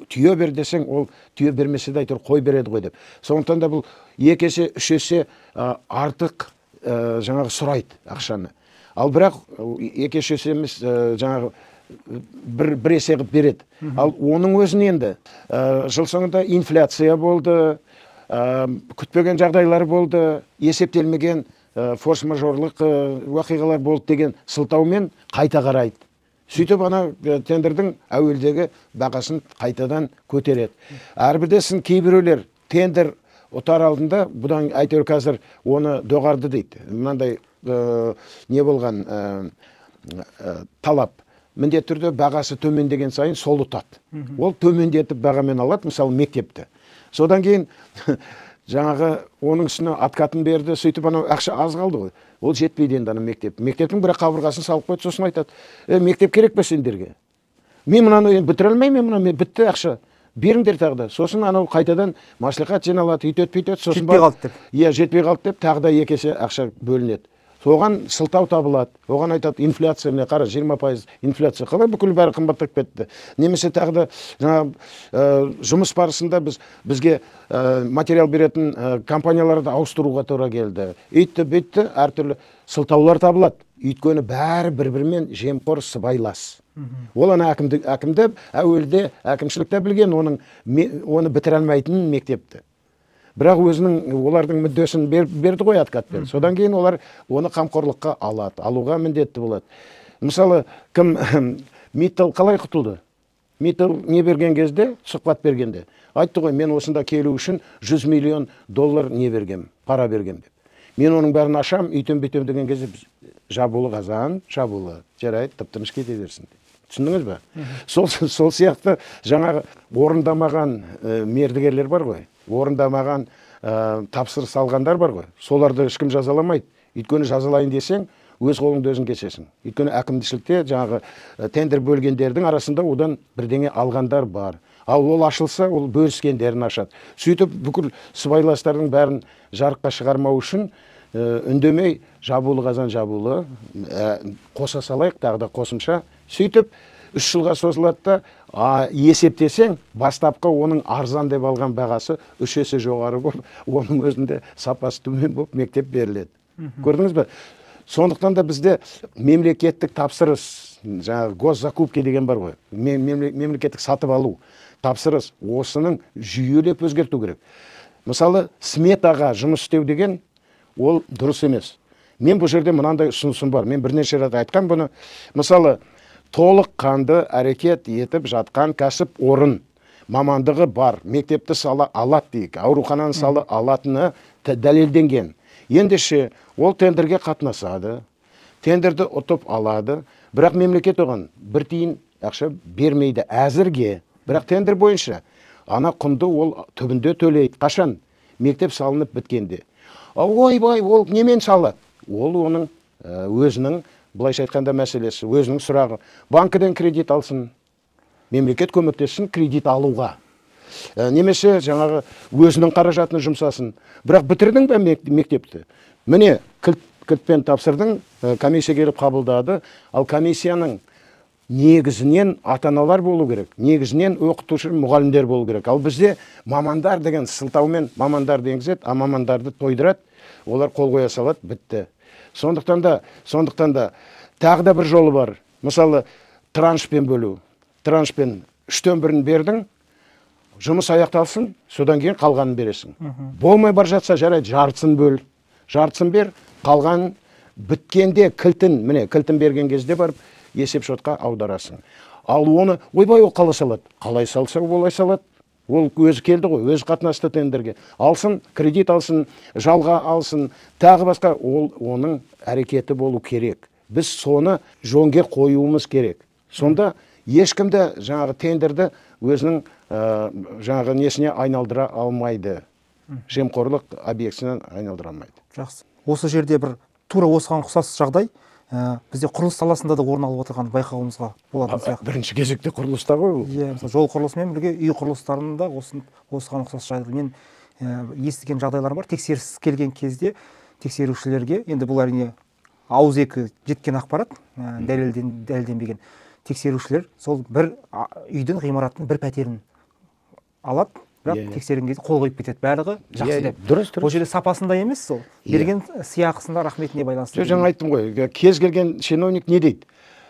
түйе бер десең, ол түйе бермесе де айтыр, қой береді ғой деп. Сондықтан да бұл 2 есе, 3 есе артық жаңағы сұрайды ақшаны. Ал бірақ 2 есе емес, жаңағы бір есе қып береді. Ал оның өзін енді жыл соңында инфляция болды, күтпеген жағдайлар болды, есептелмеген форс-мажорлық уақиғалар болды деген сылтаумен қайта қарайды. Сөйтіп ана тендердің әуелдегі бағасын қайтадан көтереді. Әрбірдесін кейбіреулер тендер ұтар алдында, бұдан әйтеуір қазір оны доғарды дейді. Мынандай не болған талап. Міндетті түрде бағасы төмендеген сайын сол ұтады. Ол төмендетіп бағамен алады, мысалы мектепті. Содан кейін жаңағы оның үстіне откатын берді, сөйтіп анау ақша аз қалды ғой. Ол жетпейді енді ана мектеп. Мектептің бірақ қабырғасын салып қойды, сосын айтады: мектеп керек пе сендерге? Мен мынаны бітіре алмаймын, мен бітті ақша. Беріңдер тағы да. Сосын анау қайтадан маслихат жиналады, үйтет, сосын жетпей қалды деп. Жетпей қалды деп, тағы да 2 есе ақша бөлінеді. Оған сылтау табылады. Оған айтады: инфляция, міне қара, 20% инфляция. Қалай бүкіл бәрі қымбаттап кетті? Немесе тағы да жұмыс барысында бізге материал беретін компанияларды ауыстыруға тура келді. Үйтті, әртүрлі сылтаулар табылады. Өйткені бәрі бір-бірімен жемқор, сыбайлас. Ол ана әкімді әуелде әкімшілікте білген, оны бітіре алмайтын мектепті. Бірақ өзінің олардың мүддесін берді ғой откатпен. Содан кейін олар оны қамқорлыққа алады, алуға міндетті болады. Мысалы, Миттал қалай құтылды? Миттал не берген кезде, сұхбат бергенде айтты ғой: мен осында келу үшін $100 миллион не бергем, пара бергем деп. Мен оның бәрін ашам, үйтем-бүйтем деген кезде жабулы қазан, жабулы, жарайды, тып-тыныш кете берсін. Түсіндіңіз бе? Сол сияқты жаңағы орындамаған мердігерлер бар ғой, орындамаған тапсырыс алғандар бар ғой. Соларды ешкім жазаламайды. Өйткені жазалайын десең, өз қолыңды өзің кесесің. Өйткені әкімшілікте жаңағы тендер бөлгендердің арасында одан бірдеңе алғандар бар. Ал ол ашылса, ол бөліскендерін ашады. Сөйтіп бүкіл сыбайластардың бәрін жарыққа шығармау үшін үндемей жабулы қазан жабулы, қоса салайық, тағы да қосымша. Сөйтіп 3 жылға созылады да, есептесең, бастапқы оның арзан деп алған бағасы 3 есе жоғары болып, оның өзінде сапасы төмен болып мектеп беріледі. Көрдіңіз бе? Сондықтан да бізде мемлекеттік тапсырыс, жаңағы госзакупки деген бар ғой, мемлекеттік сатып алу тапсырыс, осының жүйелеп өзгерту керек. Мысалы, сметаға жұмыс істеу деген ол дұрыс емес. Мен бұл жерде мынандай ұсынысым бар. Мен бірнеше рет айтқан бұны. Мысалы, толыққанды әрекет етіп жатқан кәсіп орын, мамандығы бар, мектепті сала алады дейік, аурухананы сала алатыны дәлелденген. Ендеше ол тендерге қатынасады, тендерді ұтып алады, бірақ мемлекет оған 1 тиын ақша бермейді әзірге. Бірақ тендер бойынша ана құнды ол түбінде төлейді. Қашан? Мектеп салынып біткенде. Ойбай, ол немен салады? Ол оның өзінің, былайша айтқанда мәселесі, өзінің сұрағы. Банкіден кредит алсын, мемлекет көмектесін кредит алуға. Немесе жаңағы өзінің қаражатын жұмсасын. Бірақ бітірдің бе мектепті? Міне, кілтпен тапсырдың, комиссия келіп қабылдады. Ал комиссияның негізінен ата-аналар болу керек. Негізінен оқытушы мұғалімдер болу керек. Ал бізде мамандар деген сылтаумен мамандар енгізеді, а мамандарды тойдырады. Олар қол қоя салады, бітті. Сондықтан да тағы да бір жолы бар. Мысалы, траншпен бөлу. Траншпен 1/3 бердің, жұмыс аяқталсын, содан кейін қалғанын бересің. Болмай бар жатса, жарайды, жартысын бөл. Жартысын бер, қалғанын біткенде кілтін берген кезде барып есеп шотқа аударасың. Ал оны, ойбай, ол қалай салады? Қалай салса, олай салады. Ол өзі келді ғой, өзі қатынасты тендерге. Алсын, кредит алсын, жалға алсын, тағы басқа, оның әрекеті болу керек. Біз соны жөнге қоюымыз керек. Сонда ешкімді жаңағы тендерді өзінің жаңағы несіне айналдыра алмайды. Жемқорлық объектісінен айналдыра алмайды. Жақсы. Осы жерде бір тура осыған ұқсас жағдай бізде құрылыс саласында да орын алып отырған байқауымызға болатын сияқты. Бірінші кезекте құрылыста ғой. Иә, мысалы жол құрылысымен бірге үй құрылыстарында осыған ұқсас жағдай. Мен естіген жағдайлар бар. Тексеріс келген кезде тексерушілерге, енді бұл әрине ауызекі жеткен ақпарат, дәлелденбеген. Тексерушілер сол бір үйдің ғимараттың бір пәтерін алады, бірақ тексерген кезде қол қойып кетеді. Барлығы жақсы деп. Дұрыс. Бұл жерде сапасында емес сол. Берген сыйақысына рахметіне байланысты. Жаңа айттым ғой, кез келген чиновник не дейді?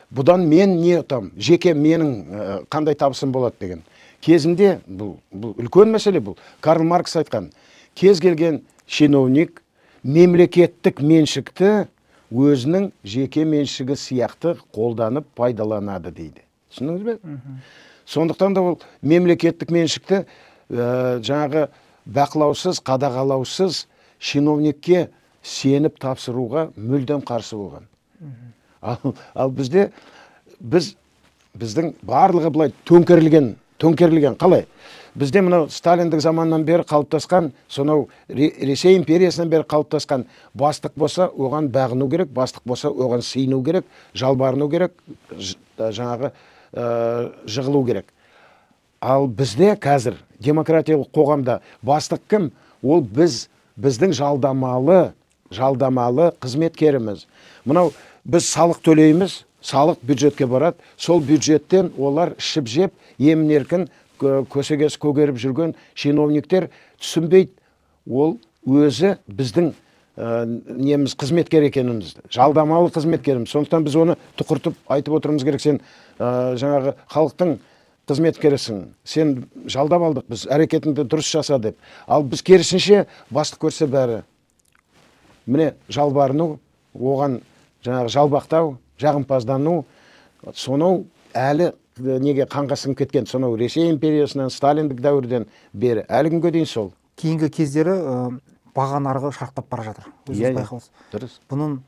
Бұдан мен не ұтам? Жеке менің қандай табысым болады деген. Кезінде бұл үлкен мәселе бұл. Карл Маркс айтқан, кез келген чиновник мемлекеттік меншікті өзінің жеке меншігі сияқты қолданып пайдаланады дейді. Түсіндіңіз бе? Сондықтан да ол мемлекеттік меншікті жаңағы бақылаусыз, қадағалаусыз чиновникке сеніп тапсыруға мүлдем қарсы болған. Ал біздің барлығы былай төңкерілген қалай? Бізде мынау Сталиндік заманнан бері қалыптасқан, сонау Ресей империясынан бері қалыптасқан бастық болса, оған бағыну керек, бастық болса, оған сыйыну керек, жалбарыну керек, жаңағы жығылу керек. Ал бізде қазір демократиялық қоғамда бастық кім? Ол біздің жалдамалы қызметкеріміз. Мынау біз салық төлейміз, салық бюджетке барады, сол бюджеттен олар ішіп жеп, емін-еркін көсегес көгеріп жүрген чиновниктер түсінбейді, ол өзі біздің неміз қызметкер екенімізді, жалдамалы қызметкеріміз. Сондықтан біз оны тұқыртып айтып отырмыз керек, сен жаңағы халықтың қызметкерісің, сен жалдап алдық, біз әрекетіңді дұрыс жаса деп. Ал біз керісінше бастық көрсе бәрі міне жалбарыну, оған жаңағы жалбақтау, жағымпаздану, сонау әлі неге қанға сіңіп кеткен, сонау Ресей империясынан, Сталиндік дәуірден бері әлі күнге дейін сол. Кейінгі кездері баға нарығы шарықтап бара жатыр. Өзіңіз байқауыз. Дұрыс. Бұның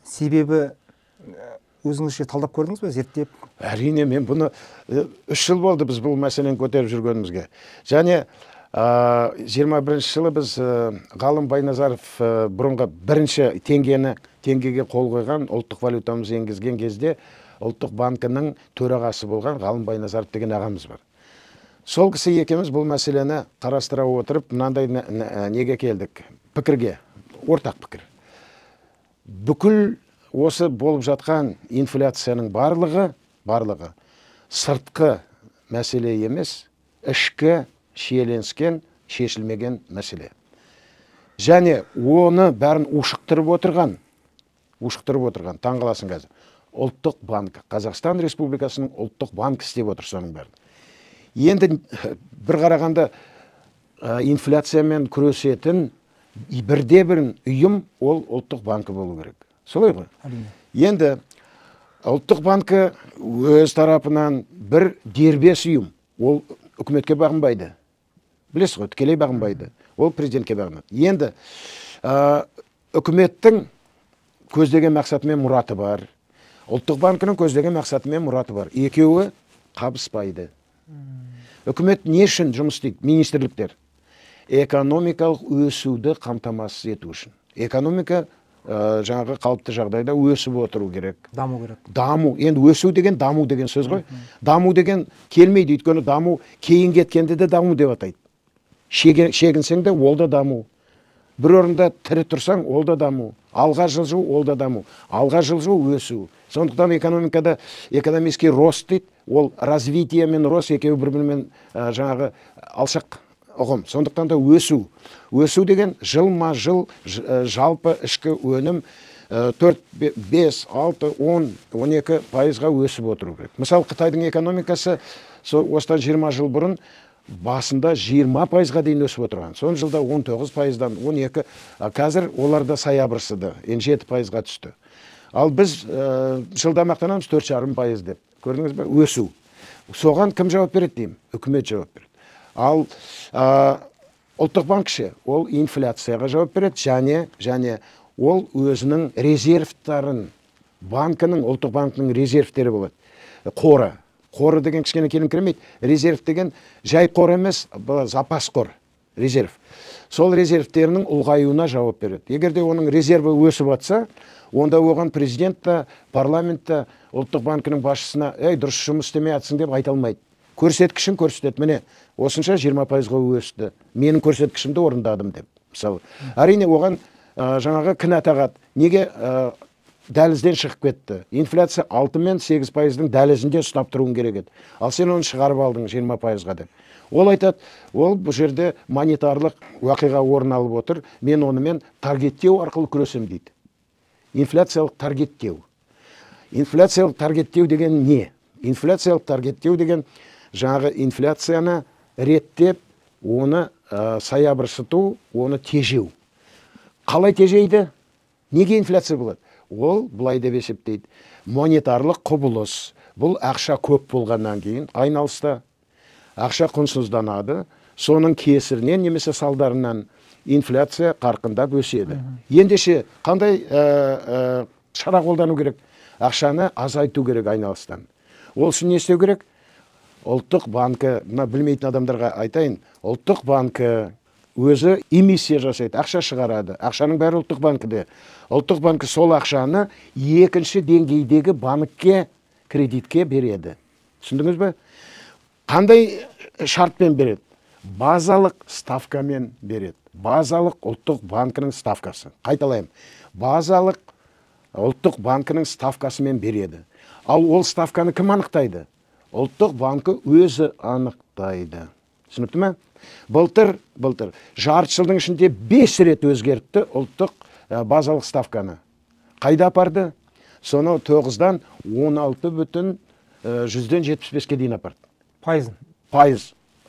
себебі өзіңізше талдап көрдіңіз бе, зерттеп? Әрине, мен бұны 3 жыл болды біз бұл мәселені көтеріп жүргенімізге. Және 21 жылы біз Ғалым Байназаров бұрынғы бірінші теңгеге қол қойған, ұлттық валютамыз енгізген кезде ұлттық банкінің төрағасы болған Ғалым Байназаров деген ағамыз бар. Сол кісі екеуміз бұл мәселені қарастыра отырып, мынандай неге келдік? Пікірге, ортақ пікір. Бүкіл осы болып жатқан инфляцияның барлығы сыртқы мәселе емес, ішкі шиеленіскен, шешілмеген мәселе. Және оны бәрін ушықтырып отырған, таңғаласын қазір. Ұлттық банк, Қазақстан Республикасының ұлттық банк істеп отыр соның бәрін. Енді бір қарағанда инфляциямен күресетін бірде-бір ұйым ол ұлттық банкі болу керек. Солай ғой? Енді ұлттық банкі өз тарапынан бір дербес ұйым, ол үкіметке бағынбайды. Білесіз ғой, тікелей бағынбайды. Ол президентке бағынады. Енді үкіметтің көздеген мақсаты мен мұраты бар. Ұлттық банкінің көздеген мақсаты мен мұраты бар. Екеуі қабыспайды. Үкімет не үшін жұмыс істейді? Министрліктер экономикалық өсуді қамтамасыз ету үшін. Экономика жаңағы қалыпты жағдайда өсіп отыру керек. Даму керек. Даму, енді өсу деген даму деген сөз ғой. Даму деген келмейді, өйткені даму кейін кеткенде де даму деп атайды. Шегінсең де ол да даму. Бір орында тірі тұрсаң, ол да даму. Алға жылжу, ол да даму. Алға жылжу, өсу. Сондықтан экономикада экономический рост дейді, ол развитие мен рост екеуі бір-бірімен жаңағы алшақ ұғым. Сондықтан да өсу. Өсу деген жылма жыл жалпы ішкі өнім 4, 5, 6, 10, 12 пайызға өсіп отыру керек. Мысалы, Қытайдың экономикасы осыдан 20 жыл бұрын басында 20 пайызға дейін өсіп отырған. Сон жылда 19 пайыздан 12, қазір оларда саябырсыды, 7 пайызға түсті. Ал біз жылда мақтанамыз 4,5 пайыз деп. Көрдіңіз бе? Өсу. Соған кім жауап береді деймін? Үкімет жауап береді. Ал ұлттық банк ше, ол инфляцияға жауап береді, және ол өзінің резервтарын, ұлттық банкінің резервтері болады. Қоры деген кішкене келіңкіремейді. Резерв деген жай қор емес, запас қор, резерв. Сол резервтерінің ұлғаюына жауап береді. Егер де оның резерві өсіп атса, онда оған президент та, парламент та, ұлттық банкінің басшысына, дұрыс жұмыс істемей атсың деп айта алмайды. Көрсеткішін көрсетеді. Міне, осынша 20 пайызға өсті. Менің көрсеткішімді орындадым деп. Мысалы, әрине оған жаңағы кінә тағады. Неге дәлізден шығып кетті? Инфляция 6 мен 8 пайыздың дәлізінде ұстап тұруың керек еді. Ал сен оны шығарып алдың 20 пайызға деп. Ол айтады, ол бұл жерде монетарлық уақиға орын алып отыр. Мен онымен таргеттеу арқылы күресем дейді. Инфляциялық таргеттеу. Инфляциялық таргеттеу деген не? Инфляциялық таргеттеу деген жаңағы инфляцияны реттеп, оны саябырсыту, оны тежеу. Қалай тежейді? Неге инфляция болады? Ол былай деп есептейді. Монетарлық құбылыс. Бұл ақша көп болғаннан кейін айналыста ақша құнсызданады. Соның кесірінен немесе салдарынан инфляция қарқындап өседі. Ендеше қандай шара қолдану керек? Ақшаны азайту керек айналыстан. Ол үшін не істеу керек? Ұлттық банкі, білмейтін адамдарға айтайын, ұлттық банкі өзі эмиссия жасайды, ақша шығарады. Ақшаның бәрі ұлттық банкіде. Ұлттық банкі сол ақшаны екінші деңгейдегі банкке кредитке береді. Түсіндіңіз бе? Қандай шартпен береді? Базалық ставкамен береді. Базалық ұлттық банкінің ставкасы. Қайталайым. Базалық ұлттық банкінің ставкасымен береді. Ал ол ставканы кім анықтайды? Ұлттық банкі өзі анықтайды. Түсінікті ме? Былтыр жарты жылдың ішінде 5 рет өзгертті ұлттық базалық ставканы. Қайда апарды? Соны 9-дан 16,75-ке дейін апарды. Пайыз.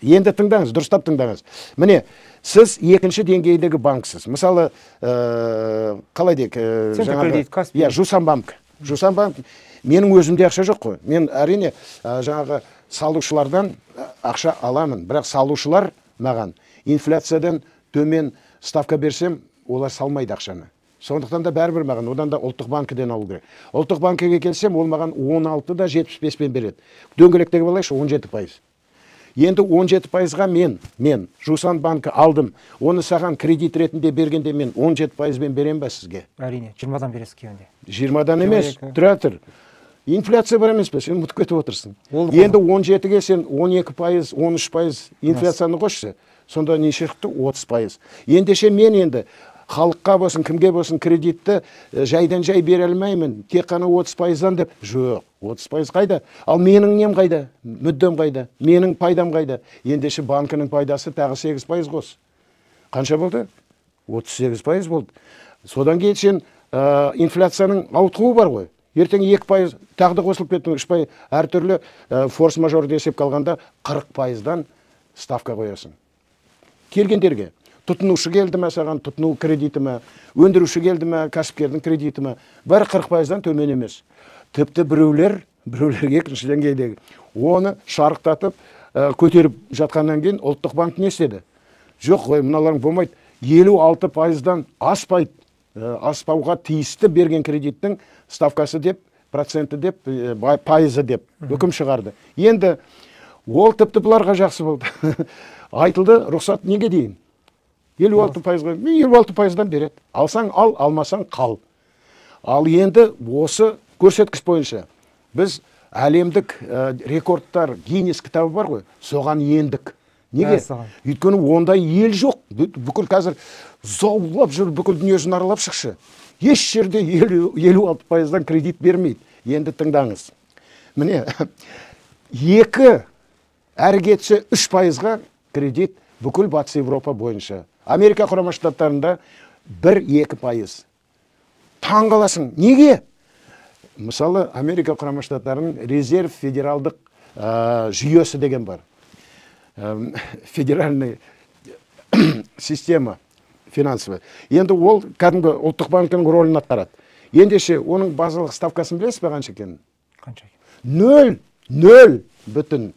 Енді тыңдаңыз, дұрыстап тыңдаңыз. Міне, сіз екінші деңгейдегі банксыз. Мысалы, қалай дейік? Жусан банк. Менің өзімде ақша жоқ қой. Мен әрине жаңағы салушылардан ақша аламын. Бірақ салушылар маған инфляциядан төмен ставка берсем, олар салмайды ақшаны. Сондықтан да бәрібір маған, одан да ұлттық банкіден алу керек. Ұлттық банкіге келсем, ол маған 16,75-пен береді. Дөңгелектегі балайшы 17 пайыз. Енді 17 пайызға мен Жусан банкі алдым. Оны саған кредит ретінде бергенде мен 17 пайызбен берем ба сізге? Әрине, 20-дан бересіз кеуінде. 20-дан емес, тұра тұр. Инфляция бар емес пе? Сен ұмытып кетіп отырсың. Енді 17-ге сен 12 пайыз, 13 пайыз инфляцияны қосшы. Сонда не шықты? 30 пайыз. Ендеше мен енді халыққа болсын, кімге болсын кредитті жайдан жай бере алмаймын. Тек қана 30 пайыздан деп. Жоқ, 30 пайыз қайда? Ал менің нем қайда? Мүддем қайда? Менің пайдам қайда? Ендеше банкінің пайдасы тағы 8 пайыз қос. Қанша болды? 38 пайыз болды. Содан кейін сен инфляцияның ауытқуы бар ғой. Ертең 2 пайыз тағы да қосылып кеттің, 3 пайыз әртүрлі форс-мажор десеп қалғанда 40 пайыздан ставка қоясың. Келгендерге. Тұтынушы келді ме саған, тұтыну кредиті ме, өндіруші келді ме, кәсіпкердің кредиті ме, бәрі 40 пайыздан төмен емес. Тіпті біреулер екінші деңгейдегі оны шарықтатып көтеріп жатқаннан кейін ұлттық банк не істеді? Жоқ қой, мыналарың болмайды. 56 пайыздан аспауға тиісті берген кредиттің ставкасы деп, проценті деп, пайызы деп үкім шығарды. Енді Ол тіпті бұларға жақсы болды. Айтылды, рұқсат неге дейін? 56%-ға, 56%-дан береді. Алсаң ал, алмасаң қал. Ал енді осы көрсеткіш бойынша біз әлемдік рекордтар Гиннес кітабы бар ғой, соған ендік. Неге? Өйткені ондай ел жоқ. Бүкіл қазір заулап жүр, бүкіл дүниежүзін аралап шықшы. Еш жерде 56%-дан кредит бермейді. Енді тыңдаңыз. Міне, 2 әрі кетсе 3%-ға кредит бүкіл Батыс Европа бойынша. Америка Құрама Штаттарында 1-2%. Таңғаласың. Неге? Мысалы, Америка Құрама Штаттарының резерв федералдық жүйесі деген бар. Федеральный система финансовая. Енді ол кәдімгі ұлттық банкінің рөлін атқарады. Ендеше оның базалық ставкасын білесіз бе қанша екенін? Қанша? 0,25-тен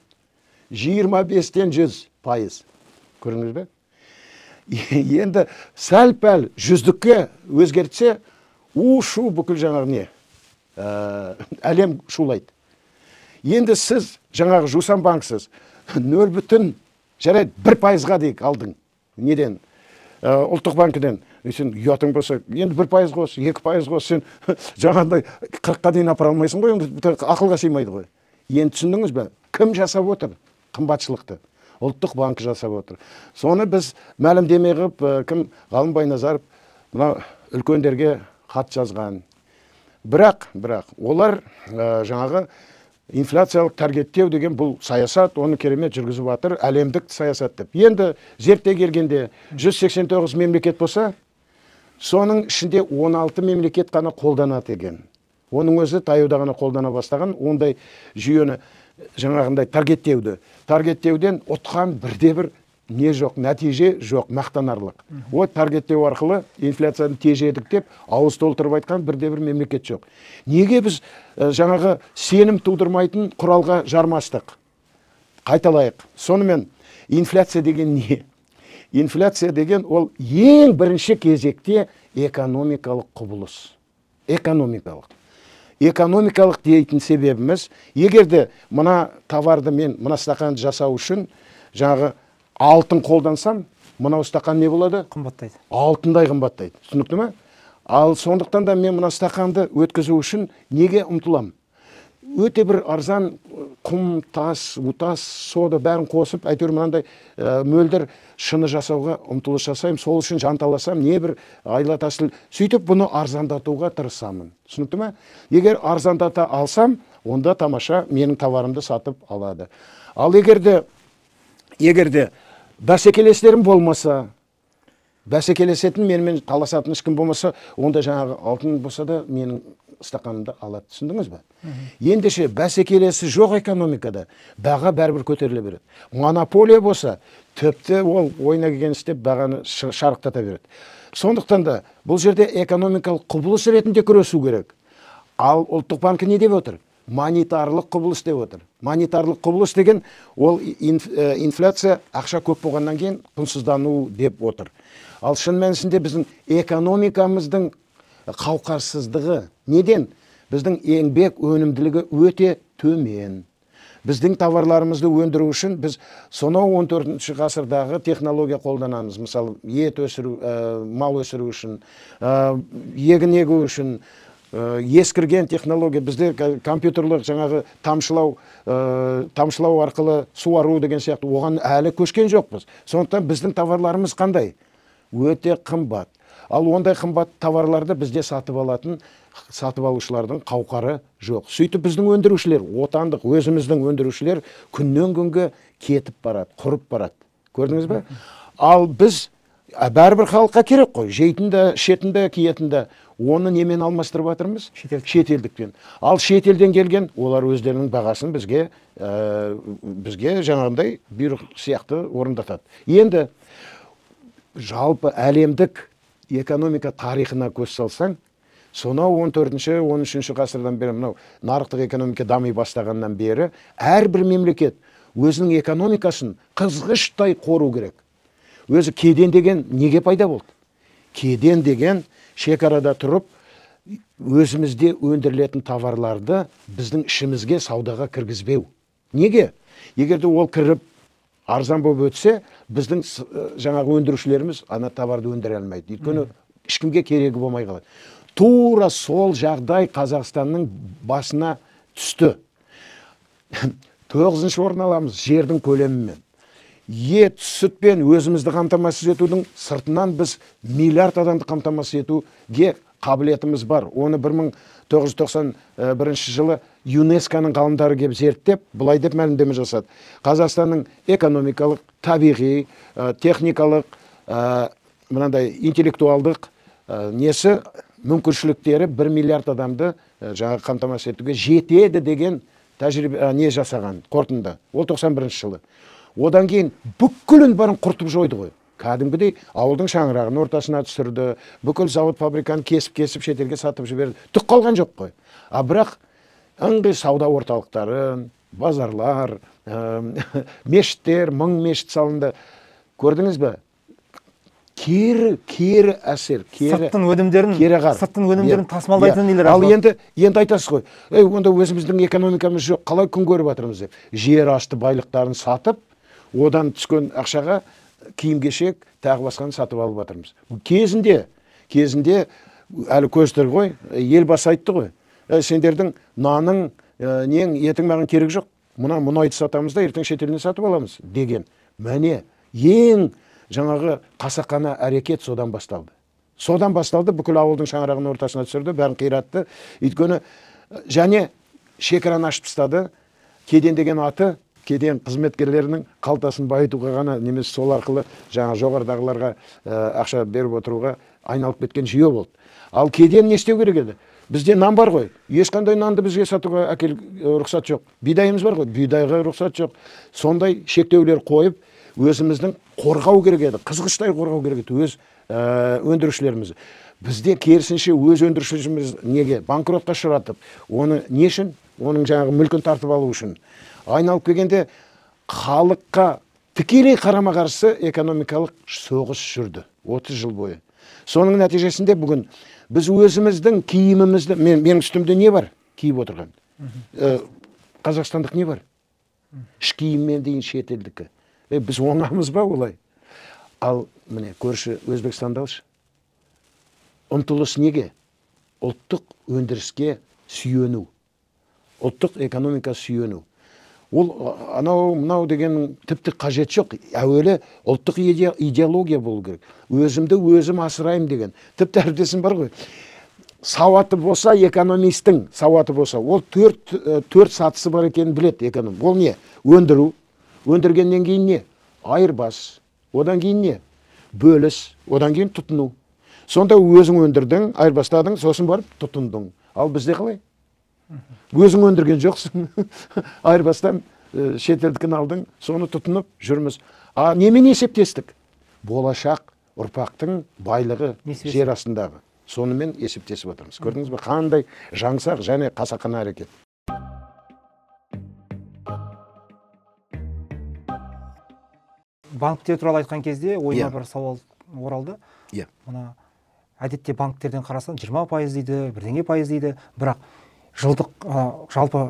100%. Көрдіңіз бе? Енді сәл-пәл 100-ке өзгертсе, шу бүкіл жаңағы не? Әлем шулайды. Енді сіз жаңағы жусан банксыз 0,1%-ға дейік алдың. Неден? Ұлттық банкіден. Сен ұятың болса, енді 1% қос, 2% қос, сен жаңағындай 40-қа дейін апара алмайсың ғой, ақылға сыймайды ғой. Енді түсіндіңіз бе? Кім жасап отыр қымбатшылықты? Ұлттық банкі жасап отыр. Соны біз мәлімдеме қылып, кім Ғалым Байназаров мына үлкендерге хат жазған. Бірақ олар жаңағы инфляциялық таргеттеу деген бұл саясат, оны керемет жүргізіп жатыр, әлемдік саясат деп. Енді зерттей келгенде 189 мемлекет болса, соның ішінде 16 мемлекет қана қолданады екен. Оның өзі таяуда ғана қолдана бастаған, ондай жүйені жаңағындай таргеттеуден ұтқан бірде-бір не жоқ, нәтиже жоқ, мақтанарлық. О таргеттеу арқылы инфляцияны тежедік деп ауыз толтырып айтқан бірде-бір мемлекет жоқ. Неге біз жаңағы сенім тудырмайтын құралға жармастық? Қайталайық. Сонымен инфляция деген не? Инфляция деген ол ең бірінші кезекте экономикалық құбылыс. Экономикалық дейтін себебіміз, егерде мына товарды мен мына стақанды жасау үшін жаңағы алтын қолдансам, мынау стақан не болады? Қымбаттайды. Алтындай қымбаттайды. Түсінікті ме? Ал сондықтан да мен мына стақанды өткізу үшін неге ұмтылам? Өте бір арзан құм, тас, утас, сода бәрін қосып, әйтеуір мынандай мөлдір шыны жасауға ұмтылыс жасаймын, сол үшін жанталасам, не бір айла тәсіл. Сөйтіп бұны арзандатуға тырысамын. Түсінікті ме? Егер арзандата алсам, онда тамаша менің товарымды сатып алады. Ал егерде бәсекелестерім болмаса, бәсекелесетін менімен таласатын ешкім болмаса, онда жаңағы алтын болса да менің стақанымды алады. Түсіндіңіз бе? Ендеше бәсекелесі жоқ экономикада баға бәрібір көтеріле береді. Монополия болса, тіпті ол ойына келген істеп бағаны шарықтата береді. Сондықтан да бұл жерде экономикалық құбылыс ретінде күресу керек. Ал ұлттық банкі не деп отыр? Монетарлық құбылыс деп отыр. Монетарлық құбылыс деген ол инфляция ақша көп болғаннан кейін құнсыздану деп отыр. Ал шын мәнісінде біздің экономикамыздың қауқарсыздығы неден? Біздің еңбек өнімділігі өте төмен. Біздің товарларымызды өндіру үшін біз сонау 14 ғасырдағы технология қолданамыз. Мысалы, ет өсіру, мал өсіру үшін, егін егу үшін, ескірген технология, бізде компьютерлік жаңағы тамшылау арқылы суару деген сияқты, оған әлі көшкен жоқпыз. Сондықтан біздің товарларымыз қандай? Өте қымбат. Ал ондай қымбат товарларды бізде сатып алушылардың қауқары жоқ. Сөйтіп біздің өндірушілер, отандық өзіміздің өндірушілер күннен күнге кетіп барады, құрып барады. Көрдіңіз бе? Ал біз бәрібір халыққа керек қой, жейтінді, ішетінді, киетінді. Оны немен алмастырып жатырмыз? Шетелдікпен. Ал шетелден келген, олар өздерінің бағасын бізге жаңағындай бұйрық сияқты орындатады. Енді жалпы әлемдік экономика тарихына көз салсаң, сонау 14-13 ғасырдан бері мынау нарықтық экономика дами бастағаннан бері әрбір мемлекет өзінің экономикасын қызғыштай қору керек. Өзі кеден деген неге пайда болды? Кеден деген шекарада тұрып, өзімізде өндірілетін товарларды біздің ішімізге саудаға кіргізбеу. Неге? Егер де ол кіріп арзан болып өтсе, біздің жаңағы өндірушілеріміз ана товарды өндіре алмайды. Өйткені ешкімге керегі болмай қалады. Тура сол жағдай Қазақстанның басына түсті. 9-шы орын аламыз жердің көлемімен. Ет, сүтпен өзімізді қамтамасыз етудің сыртынан біз миллиард адамды қамтамасыз етуге қабілетіміз бар. Оны 1991 жылы ЮНЕСКО-ның ғалымдары келіп зерттеп, былай деп мәлімдеме жасады. Қазақстанның экономикалық, табиғи, техникалық, мынандай интеллектуалдық несі мүмкіншіліктері 1 миллиард адамды жаңа қамтамасыз етуге жетеді деген тәжірибе не жасаған қорытынды. Ол 91 жылы. Одан кейін бүкілін барын құртып жойды ғой. Кәдімгідей ауылдың шаңырағын ортасына түсірді, бүкіл завод фабриканы кесіп шетелге сатып жіберді. Түк қалған жоқ қой. Бірақ ыңғай сауда орталықтарын, базарлар, мешіттер, 1000 мешіт салынды. Көрдіңіз бе? Кері әсер, сырттың өнімдерін тасымалдайтын нелер. Ал енді айтасыз ғой, онда өзіміздің экономикамыз жоқ, қалай күн көріп жатырмыз деп. Жер асты байлықтарын сатып, одан түскен ақшаға киім-кешек, тағы басқаны сатып алып жатырмыз. Кезінде әлі көздер ғой, елбасы айтты ғой, сендердің наның, нең, етің маған керек жоқ, мұнайды сатамыз да, ертең шетелден сатып аламыз деген. Мәне, ең жаңағы қасақана әрекет содан басталды. Бүкіл ауылдың шаңырағын ортасына түсірді, бәрін қиратты. Өйткені және шекараны ашып тастады. Кеден деген аты, кеден қызметкерлерінің қалтасын байытуға ғана, немесе сол арқылы жаңа жоғарыдағыларға ақша беріп отыруға айналып кеткен жүйе болды. Ал кеден не істеу керек еді? Бізде нан бар ғой, ешқандай нанды бізге сатуға рұқсат жоқ. Бидайымыз бар ғой, бидайға рұқсат жоқ. Сондай шектеулер қойып, өзіміздің қорғау керек еді, қызғыштай қорғау керек еді өз өндірушілерімізді. Бізде керісінше өз өндірушілеріміз неге банкротқа ұшыратып, оны не үшін? Оның жаңағы мүлкін тартып алу үшін. Айналып келгенде халыққа тікелей қарама-қарсы экономикалық соғыс жүрді 30 жыл бойы. Соның нәтижесінде бүгін біз өзіміздің киімімізді, менің үстімде не бар киіп отырған? Қазақстандық не бар? Іш киіммен дейін шетелдікі. Біз оңамыз ба олай? Ал міне көрші Өзбекстанды алшы. Ұмтылыс неге? Ұлттық өндіріске сүйену. Ұлттық экономика сүйену. Ол анау деген тіпті қажет жоқ. Әуелі ұлттық идеология болу керек. Өзімді өзім асырайым деген. Тіпті әріптесім бар ғой. Сауаты болса, экономистің сауаты болса, ол төрт сатысы бар екенін біледі эконом. Ол не? Өндіру. Өндіргеннен кейін не? Айырбас. Одан кейін не? Бөліс. Одан кейін тұтыну. Сонда өзің өндірдің, айырбастадың, сосын барып тұтындың. Ал бізде қалай? Өзің өндірген жоқсың. Айырбастан шетелдікін алдың, соны тұтынып жүрміз. Немен есептестік? Болашақ ұрпақтың байлығы жер астындағы. Сонымен есептесіп отырмыз. Көрдіңіз бе? Қандай жаңсақ және қасақана әрекет. Банктер туралы айтқан кезде ойыма бір сауал оралды. Мына әдетте банктерден қарасаң 20% дейді, бірдеңе пайыз дейді, бірақ жылдық жалпы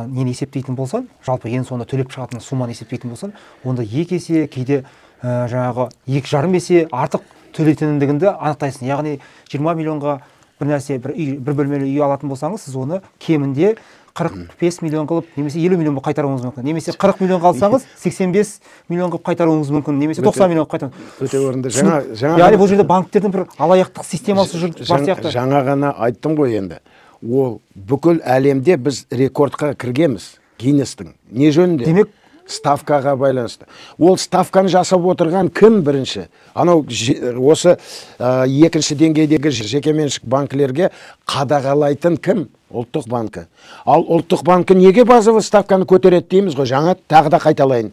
нені есептейтін болсан, жалпы ең соңында төлеп шығатын сумманы есептейтін болсан, онда 2 есе, кейде жаңағы 2,5 есе артық төлейтіндігінде анықтайсың. Яғни 20 миллионға бір нәрсе, бір бөлмелі үй алатын болсаңыз, сіз оны кемінде 45 миллион қылып, немесе 50 миллион қайтаруыңыз мүмкін. Немесе 40 миллион қалсаңыз, 85 миллион қылып қайтаруыңыз мүмкін. Немесе 90 миллион қылып қайтаруыңыз. Өте орынды. Яғни бұл жерде банктердің бір алаяқтық системасы бар сияқты. Жаңа ғана айттым ғой енді. Ол бүкіл әлемде біз рекордқа кіргенбіз. Гиннестің. Не жөнінде? Демек, ставкаға байланысты. Ол ставканы жасап отырған кім бірінші? Анау осы екінші деңгейдегі жекеменшік банкілерге қадағалайтын кім? Ұлттық банкі. Ал ұлттық банкі неге базовый ставканы көтереді дейміз ғой? Жаңа тағы да қайталайын.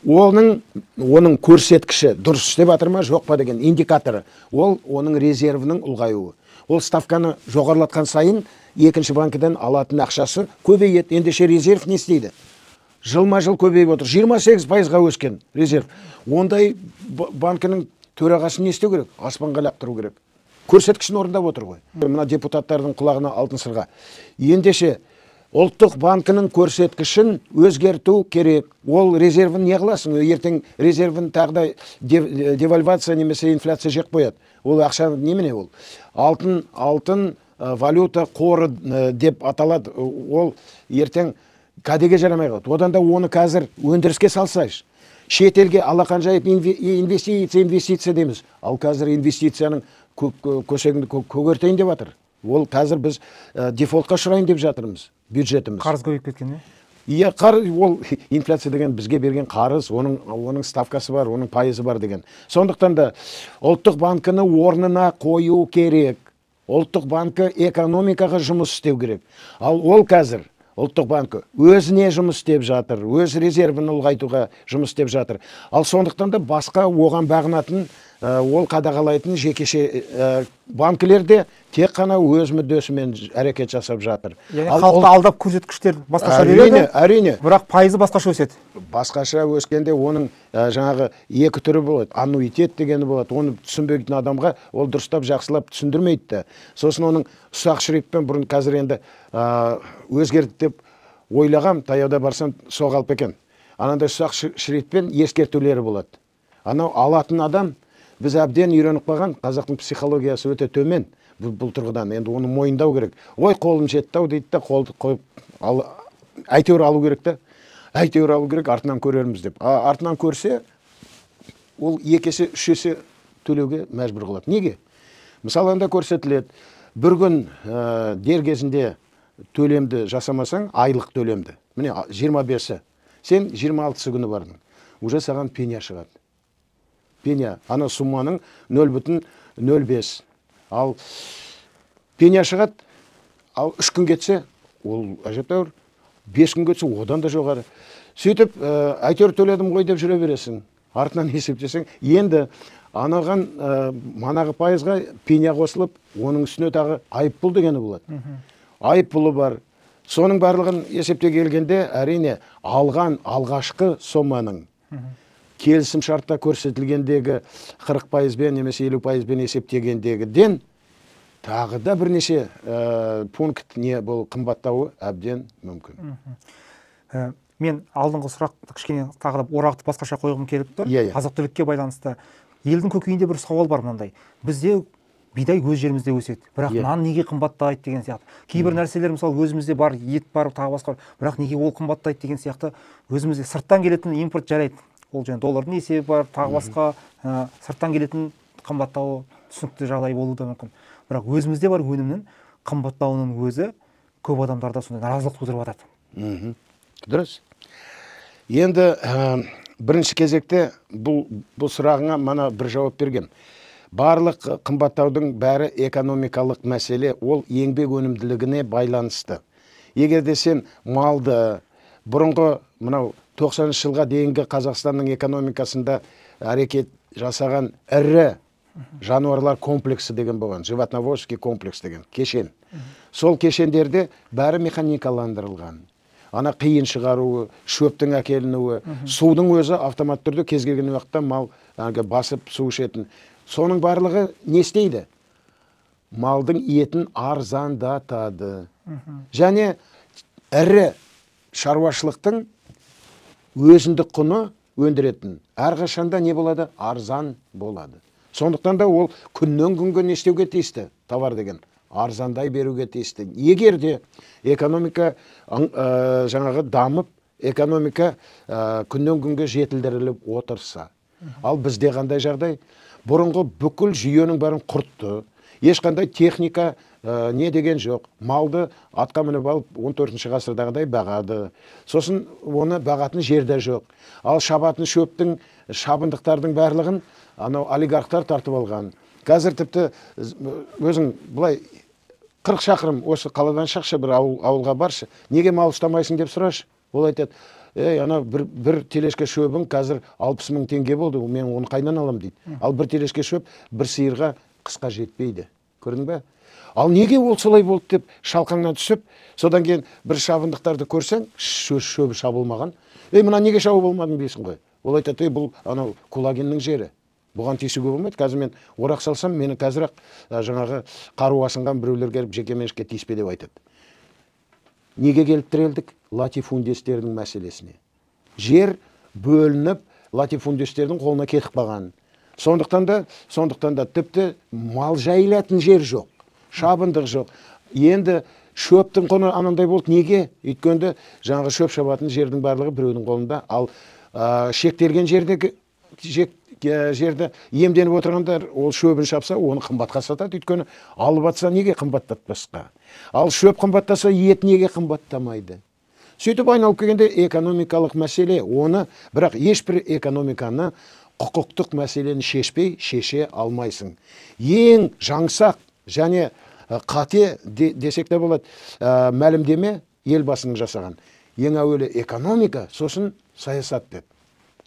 Оның көрсеткіші дұрыс істеп жатыр ма, жоқ па деген индикаторы. Ол оның резервінің ұлғаюы. Ол ставканы жоғарылатқан сайын екінші банкіден алатын ақшасы көбейеді. Ендеше резерв не істейді? Жылма-жыл көбейіп отыр. 28%-ға өскен резерв. Ондай банкінің төрағасы не істеу керек? Аспанға лақтыру керек. Көрсеткішін орындап отыр ғой. Мына депутаттардың құлағына алтын сырға. Ендеше ұлттық банкінің көрсеткішін өзгерту керек. Ол резервін не қыласың? Ертең резервін тағы да девальвация немесе инфляция жеп қояды. Ол ақша немене ол? Алтын валюта қоры деп аталады. Ол ертең кәдеге жарамай қалады. Одан да оны қазір өндіріске салсайшы. Шетелге алақанжайып инвестиция дейміз. Ал қазір инвестицияның көшегінді көгертейін деп жатыр. Ол қазір біз дефолтқа ұшырайын деп жатырмыз, бюджетіміз. Қарыз көбейіп кеткен, Иә, ол инфляция деген бізге берген қарыз, оның ставкасы бар, оның пайызы бар деген. Сондықтан да ұлттық банкіні орнына қою керек. Ұлттық банкі экономикаға жұмыс істеу керек. Ал ол қазір ұлттық банкі өзіне жұмыс істеп жатыр, өз резервін ұлғайтуға жұмыс істеп жатыр. Ал сондықтан да басқа оған бағынатын, ол қадағалайтын жекеше банкілерде тек қана өз мүддесімен әрекет жасап жатыр. Яғни халықты алдап көрсеткіштер басқаша береді, әрине. Бірақ пайызы басқаша өседі. Басқаша өскенде оның жаңағы екі түрі болады. Аннуитет дегені болады. Оны түсінбейтін адамға ол дұрыстап жақсылап түсіндірмейді. Сосын оның ұсақ шрифтпен бұрын қазір енді өзгерді деп ойлағам, таяуда барсам соғалып екен. Анандай ұсақ шрифтпен ескертулері болады. Анау алатын адам, біз әбден үйреніп қалған, қазақтың психологиясы өте төмен бұл тұрғыдан. Енді оны мойындау керек. Ой, қолым жетті-ау дейді да, қолды қойып әйтеуір алу керек та. Әйтеуір алу керек, артынан көрерміз деп. Артынан көрсе, ол екесе, үшесе төлеуге мәжбүр қылады. Неге? Мысалы анда көрсетіледі, бір күн дер кезінде төлемді жасамасаң, айлық төлемді. Міне 25-і. Сен 26-сы күні бардың. Уже саған пеня шығады. Пеня, ана сумманың 0,05. Ал пеня шығады, ал 3 күн кетсе, ол әжептәуір. 5 күн кетсе, одан да жоғары. Сөйтіп, әйтеуір төледім ғой деп жүре бересің. Артынан есептесең, енді анаған манағы пайызға пеня қосылып, оның үстіне тағы айыппұл дегені болады. Айыппұлы бар. Соның барлығын есепте келгенде, әрине алған алғашқы соманың келісім шартта көрсетілгендегі 40% немесе 50% есептегендегіден тағы да бірнеше пункт не бұл қымбаттауы әбден мүмкін. Мен алдыңғы сұрақты кішкене тағы да орақты басқаша қойғым келіп тұр. Азық-түлікке байланысты. Елдің көкейінде бір сауал бар мынандай. Бізде бидай өз жерімізде өседі. Бірақ нан неге қымбаттайды деген сияқты. Кейбір нәрселер мысалы өзімізде бар, ет бар, тағы басқа, бірақ неге ол қымбаттайды деген сияқты. Өзімізде сырттан келетін импорт жарайды. Ол жаңа доллардың есебі бар, тағы басқа сырттан келетін қымбаттауы түсінікті жағдай болуы да мүмкін. Бірақ өзімізде бар өнімнің қымбаттауының өзі көп адамдарда сондай наразылық тудырып жатады. Дұрыс. Енді бірінші кезекте бұл сұрағыңа мана бір жауап берген. Барлық қымбаттаудың бәрі экономикалық мәселе, ол еңбек өнімділігіне байланысты. Егер де сен малды бұрынғы мынау 90 жылға дейінгі Қазақстанның экономикасында әрекет жасаған ірі жануарлар комплексі деген болған, животноводческий комплекс деген кешен. Сол кешендерде бәрі механикаландырылған. Ана қиын шығаруы, шөптің әкелінуі, судың өзі автомат түрде кез келген уақытта мал басып су ішетін. Соның барлығы не істейді? Малдың етін арзандатады. Және ірі шаруашылықтың өзіндік құны өндіретін. Әрқашанда не болады? Арзан болады. Сондықтан да ол күннен күнге не істеуге тиісті? Товар деген арзандай беруге тиісті. Егер де экономика жаңағы дамып, экономика күннен күнге жетілдіріліп отырса. Ал бізде қандай жағдай? Бұрынғы бүкіл жүйенің бәрін құртты. Ешқандай техника не деген жоқ. Малды атқа мініп алып 14-ші ғасырдағыдай бағады. Сосын оны бағатын жерде жоқ. Ал шабатын шөптің, шабындықтардың барлығын анау олигархтар тартып алған. Қазір тіпті өзің бұлай 40 шақырым осы қаладан шықшы, бір ауылға баршы. Неге мал ұстамайсың деп сұрашы. Ол айтады, ана бір телешке шөбің қазір 60 мың теңге болды, мен оны қайдан алам дейді. Ал бір телешке шөп бір сиырға қысқа жетпейді. Көрдің бе? Ал неге ол солай болды деп шалқаңнан түсіп, содан кейін бір шабындықтарды көрсең, шөбі шабылмаған. Мына неге шабылмадың дейсің ғой. Ол айтады, бұл анау Кулагиннің жері. Бұған тиісуге болмайды. Қазір мен орақ салсам, мені қазір жаңағы қару асынған біреулер келіп жеке меншікке тиіспе деп айтады. неге келіп тірелдік? Латифундистердің мәселесіне. Жер бөлініп, латифундистердің қолына кетіп қалған. Сондықтан да тіпті мал жайылатын жер жоқ, шабындық жоқ. Енді шөптің құны анандай болды. Неге? Өйткенде жаңағы шөп шабатын жердің барлығы біреудің қолында, ал шектелген жерді емденіп отырғандар ол шөбін шапса, оны қымбатқа сатады. Өйткені алып атса неге қымбаттатпасқа? Ал шөп қымбаттаса, ет неге қымбаттамайды? Сөйтіп айналып келгенде экономикалық мәселе, оны бірақ ешбір экономиканы құқықтық мәселені шеше алмайсың. Ең жаңсақ және қате десек те болады мәлімдеме елбасының жасаған. Ең әуелі экономика, сосын саясат деді.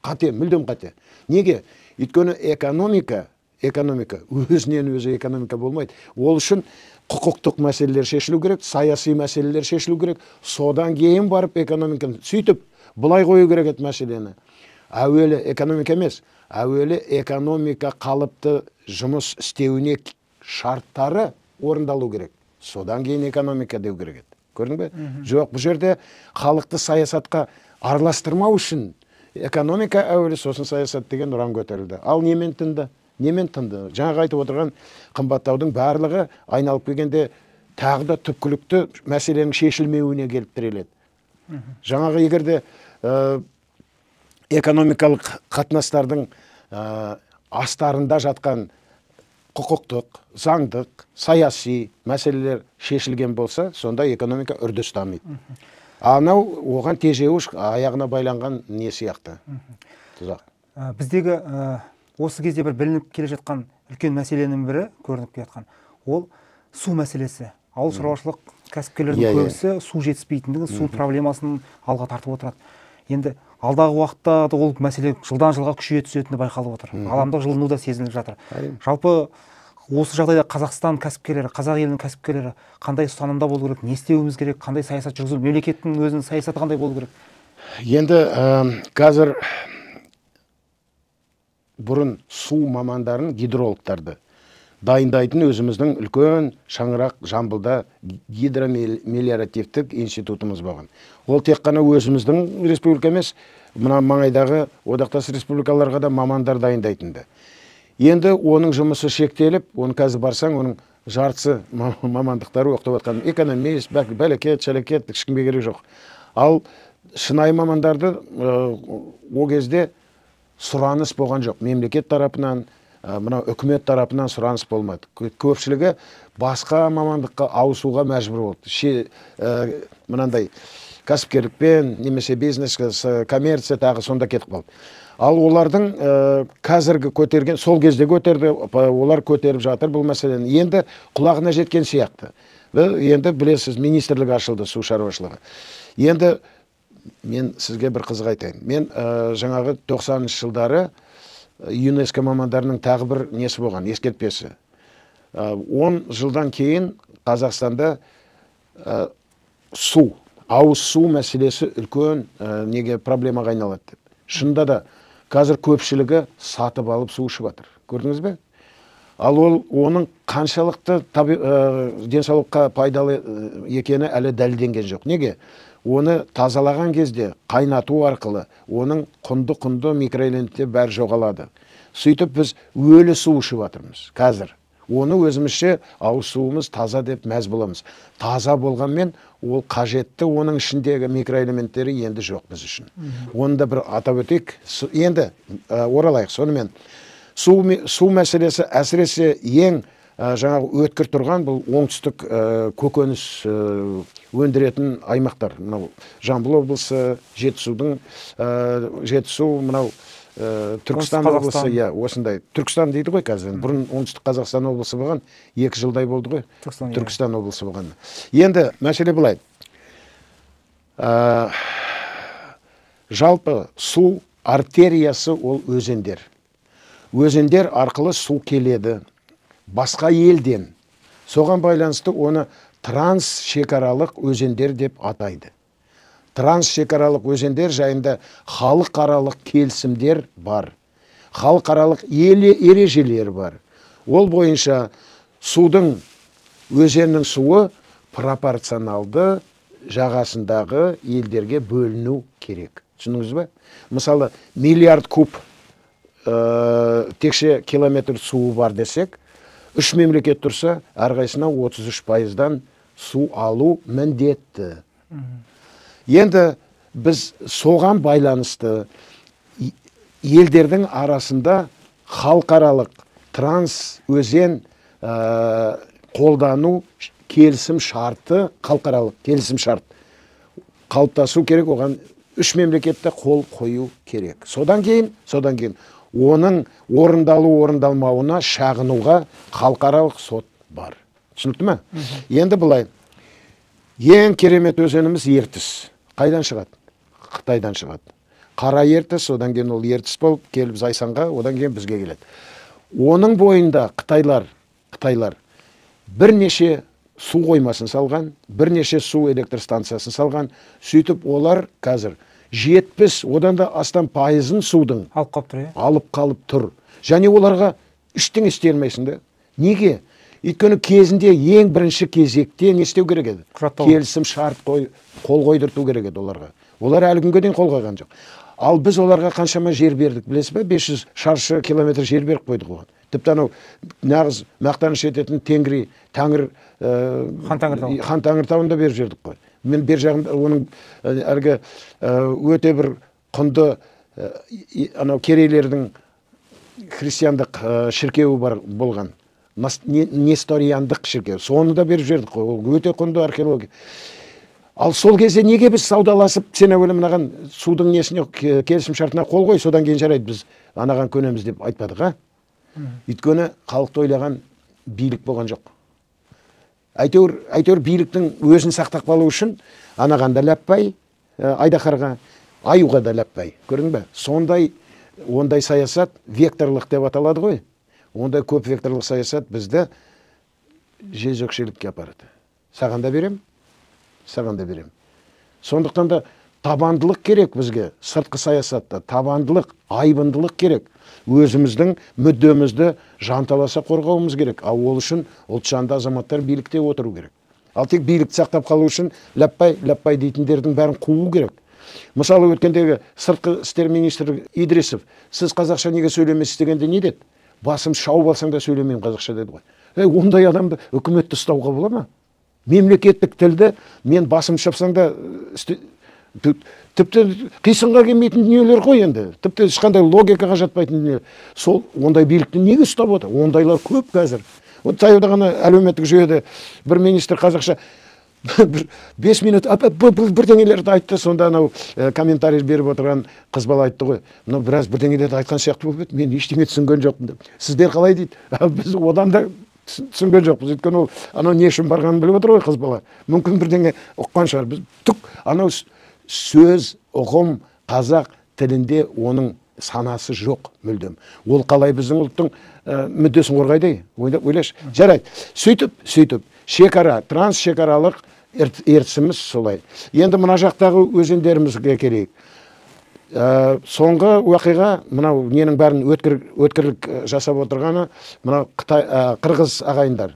Қате, мүлдем қате. Неге? Өйткені экономика өзінен өзі экономика болмайды. Ол үшін құқықтық мәселелер шешілу керек, саяси мәселелер шешілу керек. Содан кейін барып экономиканы сөйтіп бұлай қою керек еді мәселені. Әуелі экономика емес, әуелі экономика қалыпты жұмыс істеуіне шарттары орындалу керек. Содан кейін экономика деу керек еді. Көрдің бе? Жоқ, бұл жерде халықты саясатқа араластырмау үшін экономика әуелі, сосын саясат деген ұран көтерілді. Ал немен тынды? Жаңағы айтып отырған қымбаттаудың барлығы айналып келгенде тағы да түпкілікті мәселенің шешілмеуіне келіп тіреледі. Жаңағы егерде экономикалық қатынастардың астарында жатқан құқықтық, заңдық, саяси мәселелер шешілген болса, сонда экономика үрдіс дамиды. Анау оған тежеуіш аяғына байланған не сияқты. Біздегі осы кезде бір білініп келе жатқан үлкен мәселенің бірі көрініп келе жатқан. Ол су мәселесі. Ауыл шаруашылық кәсіпкерлердің көбісі су жетіспейтіндігін, су проблемасын алға тартып отырады. Енді алдағы уақытта ол мәселе жылдан жылға күшейе түсетіні байқалып отыр. Ғаламдық жылыну да сезіліп жатыр. Жалпы осы жағдайда Қазақстан кәсіпкерлері, қазақ елінің кәсіпкерлері қандай ұстанымда болу керек, не істеуіміз керек, қандай саясат жүргізу, мемлекеттің өзінің саясаты қандай болу керек? Енді қазір бұрын су мамандарын, гидрологтарды дайындайтын өзіміздің үлкен шаңырақ Жамбылда гидромелиоративтік институтымыз болған. Ол тек қана өзіміздің республика емес, мына маңайдағы одақтас республикаларға да мамандар дайындайтынды. Енді оның жұмысы шектеліп, оны қазір барсаң, оның жартысы мамандықтары оқытып жатқан. Экономист, бәлекет, шәлекет, ешкімге керек жоқ. Ал шынайы мамандарды о кезде сұраныс болған жоқ. Мемлекет тарапынан, мына үкімет тарапынан сұраныс болмады. Көпшілігі басқа мамандыққа ауысуға мәжбүр болды. Мынандай кәсіпкерлікпен, немесе бизнес, коммерция тағы сонда кетіп қалды. Ал олардың қазіргі көтерген, сол кезде көтерді, олар көтеріп жатыр бұл мәселені. Енді құлағына жеткен сияқты. Енді білесіз, министрлік ашылды су шаруашылығы. Енді мен сізге бір қызық айтайын. Мен жаңағы 90-шы жылдары ЮНЕСКО мамандарының тағы бір несі болған, ескертпесі. 10 жылдан кейін Қазақстанда ауыз су мәселесі үлкен неге проблемаға айналады деп. Шынында да қазір көпшілігі сатып алып су ішіп жатыр. Көрдіңіз бе? Ал оның қаншалықты денсаулыққа пайдалы екені әлі дәлелденген жоқ. Неге? Оны тазалаған кезде қайнату арқылы оның құнды микроэлементтер бәрі жоғалады. Сөйтіп біз өлі су ішіп жатырмыз қазір. Оны өзімізше ауыз суымыз таза деп мәз боламыз. Таза болғанмен ол қажетті оның ішіндегі микроэлементтері енді жоқ біз үшін. Оны да бір атап өтейік. Енді оралайық сонымен. Су мәселесі әсіресе ең жаңағы өткір тұрған бұл оңтүстік көкөніс өндіретін аймақтар. Жамбыл облысы, Жетісу, мынау Түркістан облысы, осындай. Түркістан дейді ғой қазір. Бұрын оңтүстік Қазақстан облысы болған, 2 жылдай болды ғой. Түркістан облысы болған. Енді мәселе былай. Жалпы су артериясы ол өзендер. Өзендер арқылы су келеді басқа елден. Соған байланысты оны трансшекаралық өзендер деп атайды. Трансшекаралық өзендер жайында халықаралық келісімдер бар. Халықаралық ережелер бар. Ол бойынша өзеннің суы пропорционалды жағасындағы елдерге бөліну керек. Түсіндіңіз бе? Мысалы, миллиард куб текше километр суы бар десек, 3 мемлекет тұрса, әрқайсына 33%-дан су алу міндетті. Енді біз соған байланысты елдердің арасында халықаралық трансөзен қолдану келісім шарты, халықаралық келісім шарт қалыптасу керек, оған 3 мемлекетте қол қою керек. Содан кейін оның орындалмауына шағынуға халықаралық сот бар. Түсінікті ме? Енді былай, ең керемет өзеніміз Ертіс. Қайдан шығады? Қытайдан шығады. Қара Ертіс, одан кейін ол Ертіс болып келіп Зайсанға, одан кейін бізге келеді. Оның бойында Қытайлар бірнеше су қоймасын салған, бірнеше су электр станциясын салған, сөйтіп олар қазір 70, одан да астам пайызын судың алып қалып тұр. Және оларға ештеңе істей алмайсың да. Неге? Өйткені кезінде ең бірінші кезекте не істеу керек еді? Келісім шарт қол қойдырту керек еді оларға. Олар әлі күнге дейін қол қойған жоқ. Ал біз оларға қаншама жер бердік, білесіз бе? 500 шаршы километр жер беріп қойдық оған. Тіпті анау нағыз мақтаныш ететін Тенгри, Хан Тәңіртауында беріп жердік қой. Мен бер жағында оның әлгі өте бір құнды анау керейлердің христиандық шіркеуі болған. Несториандық шіркеу. Соны да беріп жердік қой. Ол өте құнды археология. Ал сол кезде неге біз саудаласып, сен әуелі мынаған судың несіне келісім шартына қол қой, содан кейін жарайды біз анаған көнеміз деп айтпадық, а? Өйткені халықты ойлаған билік болған жоқ. Әйтеуір биліктің өзін сақтап қалу үшін анаған да ләппай, Айдахарға, Аюға да ләппай. Көрдің бе? Ондай саясат векторлық деп аталады ғой. Ондай көп векторлық саясат бізді жезөкшелікке апарады. Саған да берем, саған да берем. Сондықтан да табандылық керек бізге, сыртқы саясатта табандылық, айбындылық керек. Өзіміздің мүддемізді жанталаса қорғауымыз керек. Ал ол үшін ұлтжанды азаматтар билікте отыру керек. Ал тек билікті сақтап қалу үшін ләппай дейтіндердің бәрін қуу керек. Мысалы өткендегі сыртқы істер министрі Идрисов, сіз қазақша неге сөйлемейсіз дегенде не деді? Басым шауып алсаң да сөйлемеймін қазақша деді ғой. Ондай адамды үкіметті ұстауға бола ма? Мемлекеттік тілді мен басым шапсаң да тіпті қисынға келмейтін дүниелер ғой енді. Тіпті ешқандай логикаға жатпайтын дүниелер. Сол ондай билікті неге ұстап отыр? Ондайлар көп қазір. Таяуда ғана әлеуметтік жүйеде бір министр қазақша 5 минут бірдеңелерді айтты, сонда анау комментарий беріп отырған қыз бала айтты ғой. Мынау біраз бірдеңелерді айтқан сияқты болып еді, мен ештеңе түсінген жоқпын деп. Сіздер қалай дейді? Біз одан да түсінген жоқпыз. Өйткені ол анау не үшін барғанын біліп отыр ғой қыз бала. Мүмкін бірдеңе ұққан шығар. Біз түк анау сөз, ұғым, қазақ тілінде оның санасы жоқ мүлдем. Ол қалай біздің ұлттың мүддесін қорғайды? Ойлашы. Жарайды. Сөйтіп шекара, трансшекаралық ертісіміз солай. Енді мына жақтағы өзендерімізге келейік. Соңғы уақиға, мынау ненің бәрін өткірлік жасап отырғаны, мынау қырғыз ағайындар.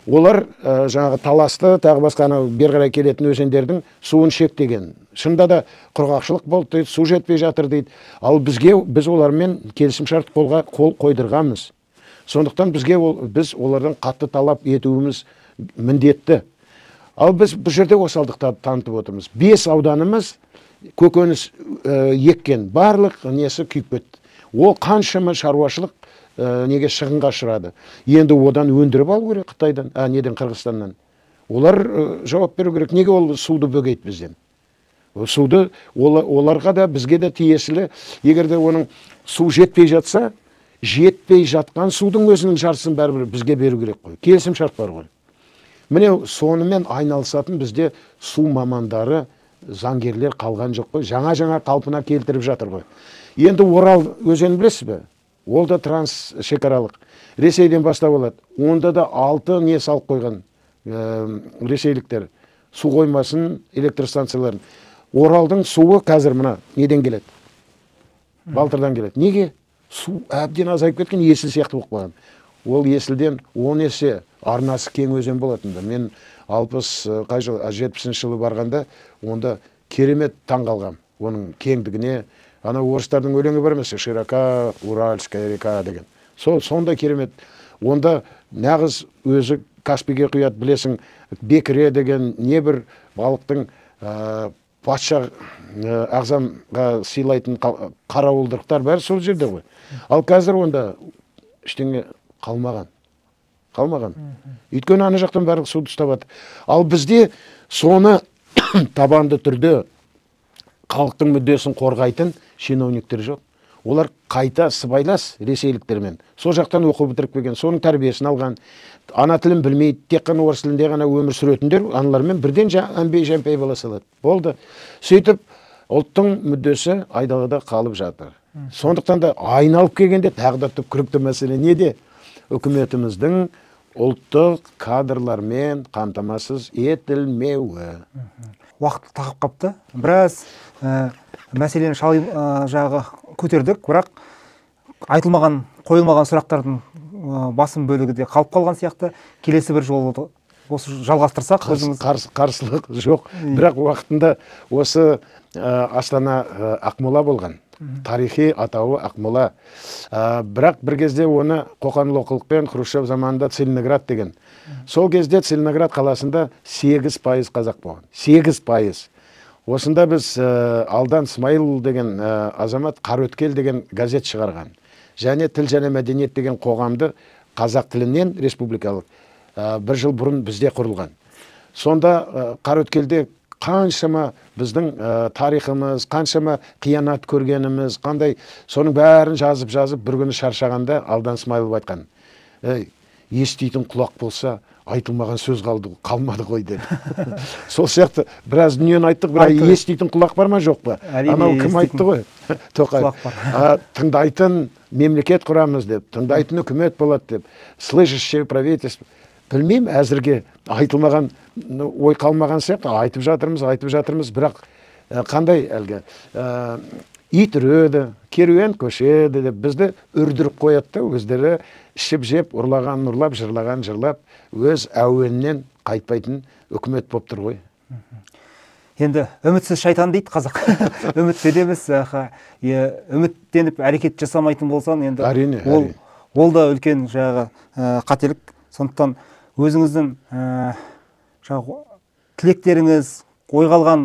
Олар жаңағы таласты, тағы басқа бері қарай келетін өзендердің суын шектеген. Шында да құрғақшылық болды, су жетпей жатыр дейді. Ал біз олармен келісімшарт қол қойдырғанбыз. Сондықтан біз олардан қатты талап етуіміз міндетті. Ал біз бұл жерде осалдықта танытып отырмыз. 5 ауданымыз көкөніс еккен, барлық несі күйіп кетті. Ол қаншама шаруашылық неге шығынға ұшырады. Енді одан өндіріп алу керек Қытайдан, Қырғызстаннан. Олар жауап беру керек. Неге ол суды бөгейді бізден? Суды оларға да бізге де тиесілі. Егер де оның су жетпей жатса, жетпей жатқан судың өзінің жартысын бәрібір бізге беру керек қой. Келісім шарт бар ғой. Міне сонымен айналысатын бізде су мамандары, заңгерлер қалған жоқ қой. Жаңа қалпына келтіріп жатыр ғой. Енді Орал өзенін білесіз бе? Ол да трансшекаралық. Ресейден бастап алады. Онда да 6 не салып қойған ресейліктер. Су қоймасын, электростанцияларын. Оралдың суы қазір мына неден келеді? Балтырдан келеді. Неге? Су әбден азайып кеткен, есіл сияқты болып қалған. ол Есілден 10 есе арнасы кең өзен болатын. Мен 70 жылы барғанда онда керемет таң қалғам оның кеңдігіне. Ана орыстардың өлеңі бар емес, широка Уральская река деген. Сонда керемет. Онда нағыз өзі Каспийге құяды, білесің, бекіре деген небір балықтың патша ағзамға сыйлайтын қарауылдырықтар бәрі сол жерде ғой. Ал қазір онда ештеңе қалмаған. Өйткені ана жақтан барлық суды ұстап. Ал бізде соны табанды түрде халықтың мүддесін қорғайтын шиновниктер жоқ. Олар қайта сыбайлас ресейліктермен сол жақтан оқу бітіріп келген, соның тәрбиесін алған, ана тілін білмейді, тек қана орыс тілінде ғана өмір сүретіндер, аналармен бірден әмпей-жәмпей бола салады. Болды. Сөйтіп, ұлттың мүддесі айдалада қалып жатыр. Сондықтан да айналып келгенде тағы да түпкілікті мәселе неде? Үкіметіміздің ұлттық кадрлармен қамтамасыз етілмеуі. Уақыт тақап қапты. Біраз мәселені жағы көтердік, бірақ айтылмаған, қойылмаған сұрақтардың басым бөлігі де қалып қалған сияқты. Келесі бір жолы осы жалғастырсақ, қарсылық жоқ. Бірақ уақытында осы Астана Ақмола болған. Тарихи атауы Ақмола. Бірақ бір кезде оны Қоқан-Лоқылықпен Хрущев заманында Целиноград деген. Сол кезде Целиноград қаласында 8% қазақ болған. 8%. Осында біз Алдан Смайыл деген азамат Қараөткел деген газет шығарған. Және тіл және мәдениет деген қоғамды қазақ тілінен республикалық бір жыл бұрын бізде құрылған. Сонда Қараөткелде қаншама біздің тарихымыз, қаншама қиянат көргеніміз, қандай соның бәрін жазып бір күні шаршағанда Алдан Смайылов айтқан: еститін құлақ болса, айтылмаған сөз қалмады ғой деді. Сол сияқты біраз дүниені айттық, бірақ еститін құлақ бар ма, жоқ па? Анау кім айтты ғой? Тоқаев. Тыңдайтын мемлекет құрамыз деп, тыңдайтын үкімет болады деп, слышащее правительство. Білмеймін, әзірге айтылмаған ой қалмаған сияқты, айтып жатырмыз, бірақ қандай әлгі ит үреді, керуен көшеді деп бізді үрдіріп қояды, өздері ішіп жеп, ұрлап, жырлап, өз әуенінен қайтпайтын үкімет болып тұр ғой. Енді үмітсіз шайтан дейді қазақ. Үміттенеміз, үміттеніп әрекет жасамайтын болсан, енді ол да үлкен қателік. Сондықтан өзіңіздің тілектеріңіз, ойға алған,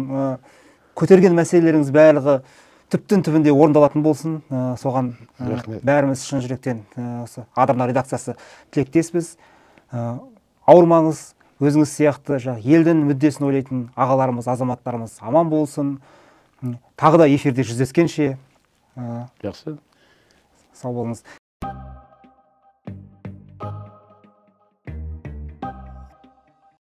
көтерген мәселелеріңіз барлығы түптің түбінде орындалатын болсын. Соған бәріміз шын жүректен Адырна редакциясы тілектеспіз. Ауырмаңыз, өзіңіз сияқты елдің мүддесін ойлайтын ағаларымыз, азаматтарымыз аман болсын. Тағы да эфирде жүздескенше. Жақсы. Сау болыңыз.